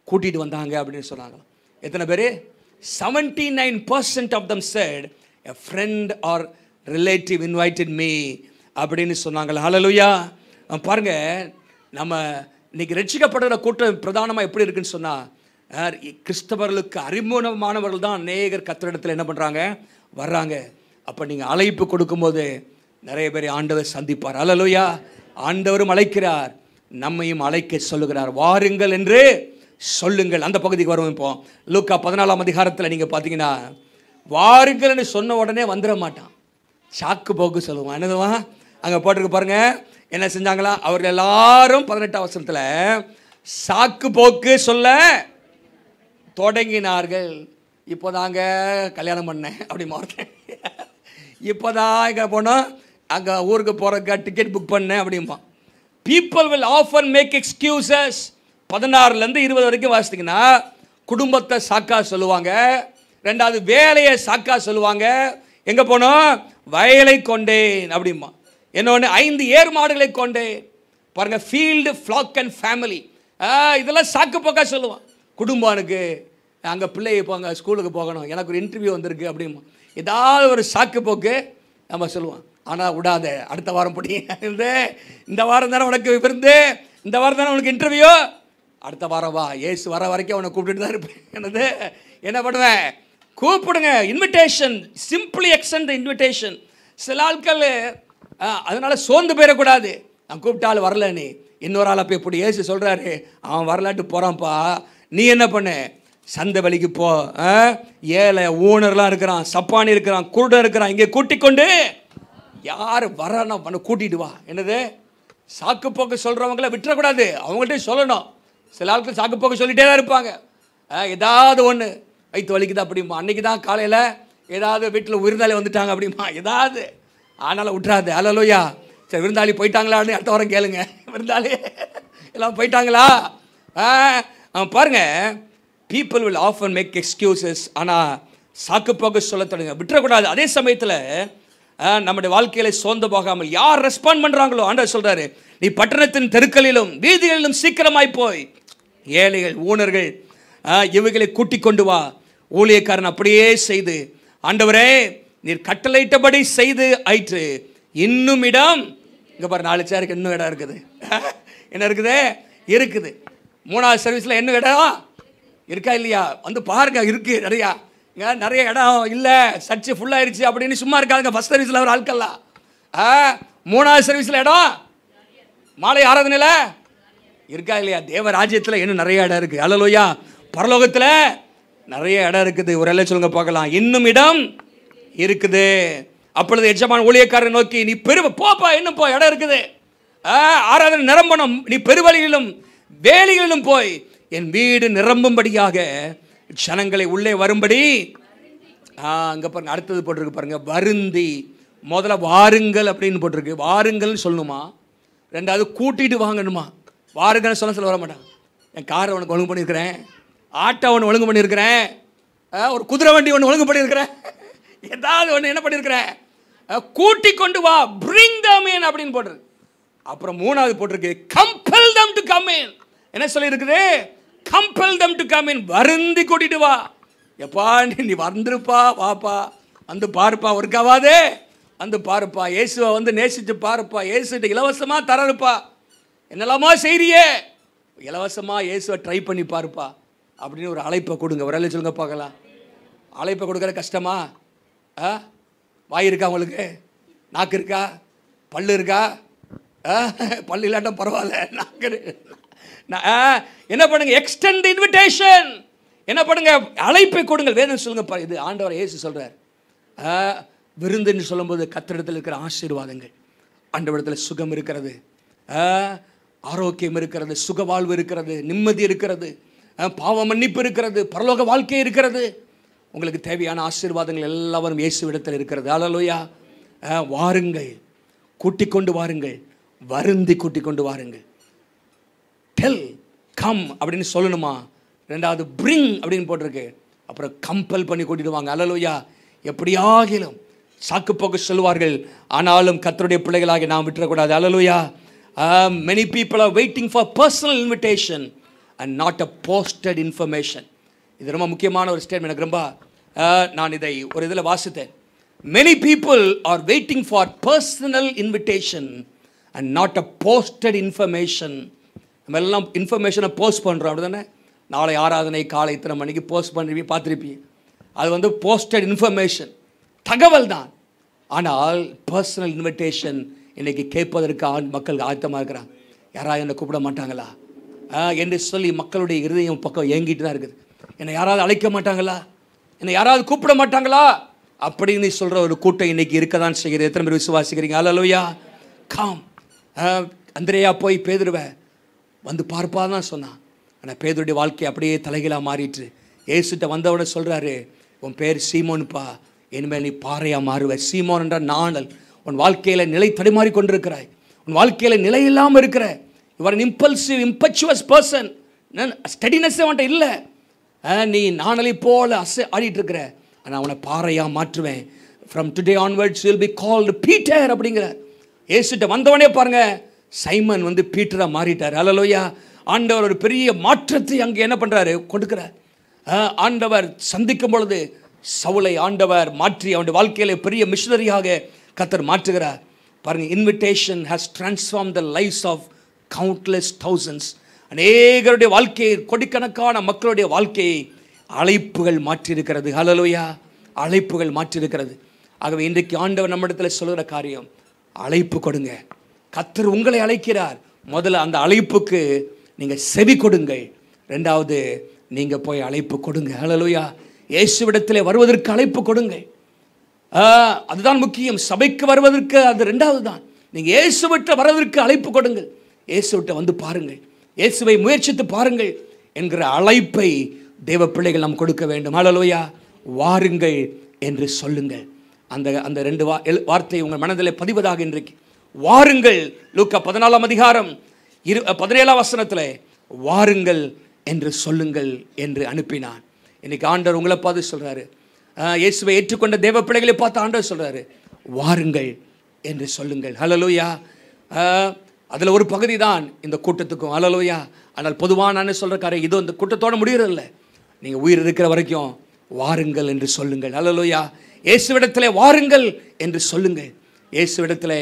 கூட்டிகிட்டு வந்தாங்க அப்படின்னு சொன்னாங்களாம். எத்தனை பேர்? 79% of them said a friend or relative invited me அப்படின்னு சொன்னாங்களா. ஹல்லேலூயா. பாருங்க, நம்ம இன்னைக்கு ரட்சிக்கப்படுற கூட்டம் பிரதானமாக எப்படி இருக்குன்னு சொன்னால், கிறிஸ்தவர்களுக்கு அறிமுகமானவர்கள் தான் அநேகர் கர்த்தரிடத்தில் என்ன பண்ணுறாங்க, வர்றாங்க. அப்போ நீங்கள் அழைப்பு கொடுக்கும்போது நிறைய பேரை ஆண்டவர் சந்திப்பார். ஹல்லேலூயா. ஆண்டவரும் அழைக்கிறார், நம்மையும் அழைக்க சொல்லுகிறார். வாருங்கள் என்று சொல்லுங்கள். அந்த பகுதிக்கு வருவோம். இப்போ லூக்கா 14ஆம் அதிகாரத்தில் நீங்கள் பார்த்தீங்கன்னா, வாருங்கள் என்று சொன்ன உடனே வந்துட மாட்டான், சாக்கு போக்கு சொல்லுவான். என்னதுவான் அங்கே போட்டிருக்கு பாருங்க. என்ன செஞ்சாங்களா? அவர்கள் எல்லாரும் 18ஆம் வசனத்தில் சாக்கு போக்கு சொல்ல தொடங்கினார்கள். இப்போதாங்க கல்யாணம் பண்ணேன் அப்படி மாறேன், இப்போதான் இங்கே போனோம், அங்கே ஊருக்கு போகிறக்க டிக்கெட் புக் பண்ணேன் அப்படிம்பா. People will often make excuses. 16லேருந்து 20 வரைக்கும் வாசித்தீங்கன்னா குடும்பத்தை சாக்கா சொல்லுவாங்க. ரெண்டாவது வேலையை சாக்கா சொல்லுவாங்க. எங்கே போனோம்? வயலை கொண்டேன் அப்படிம்பா. இன்னொன்று 5 ஏர் மாடுகளை கொண்டேன். பாருங்க, ஃபீல்டு, ஃப்ளாக் அண்ட் ஃபேமிலி, இதெல்லாம் சாக்கு போக்கா சொல்லுவான். குடும்பனுக்கு அங்கே பிள்ளை போங்க, ஸ்கூலுக்கு போகணும், எனக்கு ஒரு இன்டர்வியூ வந்திருக்கு அப்படிமா. ஏதாவது ஒரு சாக்கு போக்கு நம்ம சொல்லுவான். ஆனால் விடாத, அடுத்த வாரம் படி, இந்த வாரம் தானே உனக்கு விருந்து, இந்த வாரம் தானே உனக்கு இன்டர்வியூ, அடுத்த வாரம் வா, ஏசு வர வரைக்கும் அவனை கூப்பிட்டுட்டு தான் இருப்பேன். என்னது என்ன பண்ணுவேன்? கூப்பிடுங்க. இன்விடேஷன், சிம்பிளி எக்ஸ்டெண்ட் தி இன்விடேஷன். சில ஆட்கள் அதனால் சோர்ந்து போயிடக்கூடாது. நான் கூப்பிட்டாலும் வரல, நீ இன்னொரு ஆளை போய் இப்படி ஏசு சொல்கிறாரு, அவன் வரலாட்டு போகிறான்ப்பா, நீ என்ன பண்ணு, சந்தை வழிக்கு போ, ஏழை ஊனர்லாம் இருக்கிறான், சப்பானி இருக்கிறான், குருடன் இருக்கிறான், இங்கே கூட்டிக் கொண்டு யார் வரானா பண்ண கூட்டிகிட்டு வா. என்னது சாக்கு போக்கு சொல்கிறவங்கள விட்டுறக்கூடாது, அவங்கள்ட்ட சொல்லணும். சில ஆட்கள் சாக்கு போக்கு சொல்லிகிட்டே தான் இருப்பாங்க. ஏதாவது ஒன்று வயிற்று வலிக்குது அப்படிமா, அன்றைக்கி தான் காலையில் ஏதாவது வீட்டில் விருந்தாளி வந்துட்டாங்க அப்படிமா, ஏதாவது ஆனாலும் விட்டுறாது. ஹல்லேலூயா. சரி, விருந்தாளி போயிட்டாங்களான்னு அடுத்த வாரம் கேளுங்க. விருந்தாளி எல்லாம் போயிட்டாங்களா? பாருங்கள், people will often make excuses. ஆனால் சாக்கு போக்கு சொல்ல தொடங்க, விட்டுறக்கூடாது. அதே சமயத்தில் நம்முடைய வாழ்க்கையில் சோர்ந்து போகாமல் யார் ரெஸ்பாண்ட் பண்ணுறாங்களோ, ஆண்டவர் சொல்கிறாரு, நீ பட்டணத்தின் தெருக்களிலும் வீதிகளிலும் சீக்கிரமாய் போய் ஏழைகள், ஊனர்கள் இவைகளை கூட்டிக் கொண்டு வா. ஊழியக்காரன் அப்படியே செய்து, ஆண்டவரே நீர் கட்டளையிட்டபடி செய்து ஆயிற்று, இன்னும் இடம், இங்கே பாரு 4 சேருக்கு இன்னும் இடம் இருக்குது. என்ன இருக்குது? இருக்குது. 3வது சர்வீஸில் இன்னும் இடம் இருக்கா இல்லையா? வந்து பாருங்க, இருக்குது நிறையா. இங்கே நிறைய இடம் இல்லை, சர்ச்சு ஃபுல்லாகிடுச்சு அப்படின்னு சும்மா இருக்காதுங்க. ஃபஸ்ட் சர்வீஸில் ஒரு ஆட்கள்லாம் 3வது சர்வீஸில் இடம், மாலை ஆராதனையில் இருக்கா இல்லையா? தேவ ராஜ்யத்தில் இன்னும் நிறைய இடம் இருக்குது. ஹல்லேலூயா. பரலோகத்தில் நிறைய இடம் இருக்குது. ஒரு எல்லாம் சொல்லுங்க பார்க்கலாம். இன்னும் இடம் இருக்குது. அப்பொழுது எஜமான் ஊழியக்காரரை நோக்கி, நீ போப்பா, இன்னும் போ, இடம் இருக்குது, ஆராதனை நிரம்பணும், நீ பெருவழிகளிலும் வேலிகளிலும் போய் என் வீடு நிரம்பும்படியாக ஜனங்களை உள்ளே வரும்படி. அங்கே பாருங்க, அடுத்தது போட்டிருக்கு பாருங்க, வருந்தி. முதல்ல வாருங்கள் அப்படின்னு போட்டிருக்கு, வாருங்கள்னு சொல்லணுமா. ரெண்டாவது கூட்டிகிட்டு வாங்கணுமா. வாருங்கன்னு சொல்ல வர மாட்டான். என் காரை ஒன்று ஒழுங்கு பண்ணியிருக்கிறேன், ஆட்டோ ஒன்று ஒழுங்கு பண்ணியிருக்கிறேன், ஒரு குதிரை வண்டி ஒன்று ஒழுங்கு பண்ணியிருக்கிறேன், ஏதாவது ஒன்று என்ன பண்ணியிருக்கிறேன், கூட்டி கொண்டு வா, bring them in அப்படின்னு போட்டிருக்கு. அப்புறம் 3வது போட்டிருக்கு, compel them to come in. என்ன சொல்லியிருக்குது? compel them to come in. வருந்தி கூட்டிட்டு வா. எப்பா நீ வந்துருப்பா, வாப்பா, வந்து பாருப்பா, ஒருக்காவாதே வந்து பாருப்பா, இயேசுவை வந்து நேசித்து பாருப்பா, இயேசுகிட்ட இலவசமாக தரருப்பா, என்னெல்லாமா செய்றியே, இலவசமாக இயேசுவை ட்ரை பண்ணி பாருப்பா அப்படின்னு ஒரு அழைப்பை கொடுங்க. ஒரு சொல்லுங்க பார்க்கலாம். அழைப்பை கொடுக்குற கஷ்டமா? வாய் இருக்கா உங்களுக்கு? நாக்கு இருக்கா? பல்லு இருக்கா? பல்லு இல்லாட்டம் பரவாயில்ல, நாக்கு என்ன பண்ணுங்க? Extend invitation. என்ன பண்ணுங்க? அழைப்பை கொடுங்கள். வேதம் சொல்லுங்க. இது ஆண்டவர் இயேசு சொல்றார். விருந்துன்னு சொல்லும்போது கர்த்தரிடத்தில் இருக்கிற ஆசீர்வாதங்கள், ஆண்டவரிடத்தில் சுகம் இருக்கிறது, ஆரோக்கியம் இருக்கிறது, சுக வாழ்வு இருக்கிறது, நிம்மதி இருக்கிறது, பாவ மன்னிப்பு இருக்கிறது, பரலோக வாழ்க்கை இருக்கிறது. உங்களுக்கு தேவையான ஆசீர்வாதங்கள் எல்லாரும் இயேசுவிடத்தில் இருக்கிறது. ஹல்லேலூயா. வாருங்கள், கூட்டிக் கொண்டு வாருங்கள், வருந்தி கூட்டிக் கொண்டு வாருங்கள். டெல் கம் அப்படின்னு சொல்லணுமா? ரெண்டாவது பிரிங் அப்படின்னு போட்டிருக்கு. அப்புறம் கம்பல் பண்ணி கூட்டிடுவாங்க. அல்லேலூயா. எப்படியாகிலும் சாக்கு போக்கு சொல்லுவார்கள், ஆனாலும் கர்த்தருடைய பிள்ளைகளாக நாம் விட்டுறக்கூடாது. அல்லேலூயா. many people are waiting for personal invitation and not a posted information. இது ரொம்ப முக்கியமான ஒரு ஸ்டேட்மெண்ட். எனக்கு ரொம்ப நான் இதை ஒரு இதில் வாசித்தேன். many people are waiting for personal invitation and not a posted information. நம்ம எல்லாம் இன்ஃபர்மேஷனை போஸ்ட் பண்ணுறோம், அப்படி தானே? நாளை ஆராதனை காலை இத்தனை மணிக்கு போஸ்ட் பண்ணி பார்த்துருப்பீங்க. அது போஸ்டட் இன்ஃபர்மேஷன், தகவல் தான். ஆனால் பர்சனல் இன்விடேஷன் இன்றைக்கி கேட்பதற்கு மக்கள் ஆயத்தமாக இருக்கிறாங்க. யாராவது என்னை கூப்பிட மாட்டாங்களா என்று சொல்லி மக்களுடைய இருதயம் பக்கம் ஏங்கிட்டு தான் இருக்குது. என்னை யாராவது அழைக்க மாட்டாங்களா, என்னை யாராவது கூப்பிட மாட்டாங்களா அப்படின்னு சொல்கிற ஒரு கூட்டம் இன்றைக்கி இருக்க தான் செய்கிறது. எத்தனை பேர் விசுவாசிக்கிறீங்க? அல்லேலூயா. காம். அந்திரேயா போய் பேதுருவை வந்து பார்ப்பா தான் சொன்னான். ஆனால் பேதுருடைய வாழ்க்கை அப்படியே தலைகீழாக மாறிட்டு ஏசுட்ட வந்தவுடனே சொல்கிறாரு, உன் பேர் சீமோனுப்பா, இனிமேல் நீ பாறையாக மாறுவ. சீமோன் என்ற நாணல். உன் வாழ்க்கையில் நிலை தடுமாறி கொண்டிருக்கிறாய், உன் வாழ்க்கையில் நிலை இல்லாமல் இருக்கிற, your an impulsive impetuous person, ஸ்டெடினஸ்ஸே அவன்கிட்ட இல்லை, நீ நாணலை போல ஆடிட்டு இருக்கிற, ஆனால் அவனை பாறையாக மாற்றுவேன். From today onwards will be called Peter அப்படிங்கிற. ஏசுட்ட வந்தவனே பாருங்க, சைமன் பீட்டராக மாறிட்டார். அல்லேலூயா. ஆண்டவர் ஒரு பெரிய மாற்றத்தை அங்கே என்ன பண்ணுறாரு, கொடுக்குறார். ஆண்டவர் சந்திக்கும் பொழுது சவுலை ஆண்டவர் மாற்றி அவனுடைய வாழ்க்கையில் பெரிய மிஷனரியாக கர்த்தர் மாற்றுகிறார். பாருங்கள், invitation has transform the lifes of countless thousands. அநேகருடைய வாழ்க்கையை, கோடிக்கணக்கான மக்களுடைய வாழ்க்கையை அழைப்புகள் மாற்றியிருக்கிறது. ஹல்லேலூயா. அழைப்புகள் மாற்றியிருக்கிறது. ஆகவே இன்றைக்கு ஆண்டவர் நம்மிடத்தில் சொல்கிற காரியம், அழைப்பு கொடுங்க. கர்த்தர் உங்களை அழைக்கிறார். முதல்ல அந்த அழைப்புக்கு நீங்கள் செவி கொடுங்கள். ரெண்டாவது, நீங்கள் போய் அழைப்பு கொடுங்க. ஹல்லேலூயா. இயேசுவிடத்தில் வருவதற்கு அழைப்பு கொடுங்க. அதுதான் முக்கியம். சபைக்கு வருவதற்கு அது ரெண்டாவது தான். நீங்கள் இயேசுவிட்ட வருவதற்கு அழைப்பு கொடுங்கள். இயேசுவிட்ட வந்து பாருங்கள், இயேசுவை முயற்சித்து பாருங்கள் என்கிற அழைப்பை தேவ பிள்ளைகள் நாம் கொடுக்க வேண்டும். ஹல்லேலூயா. வாருங்கள் என்று சொல்லுங்கள். அந்த ரெண்டு வார்த்தை உங்கள் மனதில் பதிவதாக இன்றைக்கு. வாருங்கள். லூக்கா 14ஆம் அதிகாரம் 17ஆம் வசனத்தில் வாருங்கள் என்று சொல்லுங்கள் என்று அனுப்பினான். இன்னைக்கு ஆண்டவர் உங்களை பார்த்து சொல்கிறாரு, இயேசுவை ஏற்றுக்கொண்ட தேவ பிள்ளைகளை பார்த்து ஆண்டவர் சொல்கிறாரு, வாருங்கள் என்று சொல்லுங்கள். ஹல்லேலூயா. அதில் ஒரு பகுதி தான் இந்த கூட்டத்துக்கும். ஹல்லேலூயா. ஆனால் பொதுவாக நான் சொல்கிற காரியம் இதோ இந்த கூட்டத்தோடு முடியறதில்லை. நீங்கள் உயிர் இருக்கிற வரைக்கும் வாருங்கள் என்று சொல்லுங்கள். ஹல்லேலூயா. இயேசுவிடத்தில் வாருங்கள் என்று சொல்லுங்கள். இயேசுவிடத்தில்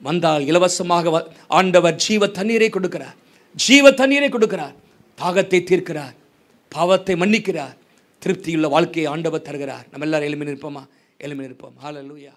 வந்தால் இலவசமாக ஆண்டவர் ஜீவ தண்ணீரை கொடுக்கிறார். ஜீவ தண்ணீரை கொடுக்கிறார். தாகத்தை தீர்க்கிறார், பாவத்தை மன்னிக்கிறார், திருப்தியுள்ள வாழ்க்கையை ஆண்டவர் தருகிறார். நம்ம எல்லாரும் எழுப்பி நிற்போமா? எழுப்பி நிற்போம். ஹல்லேலூயா.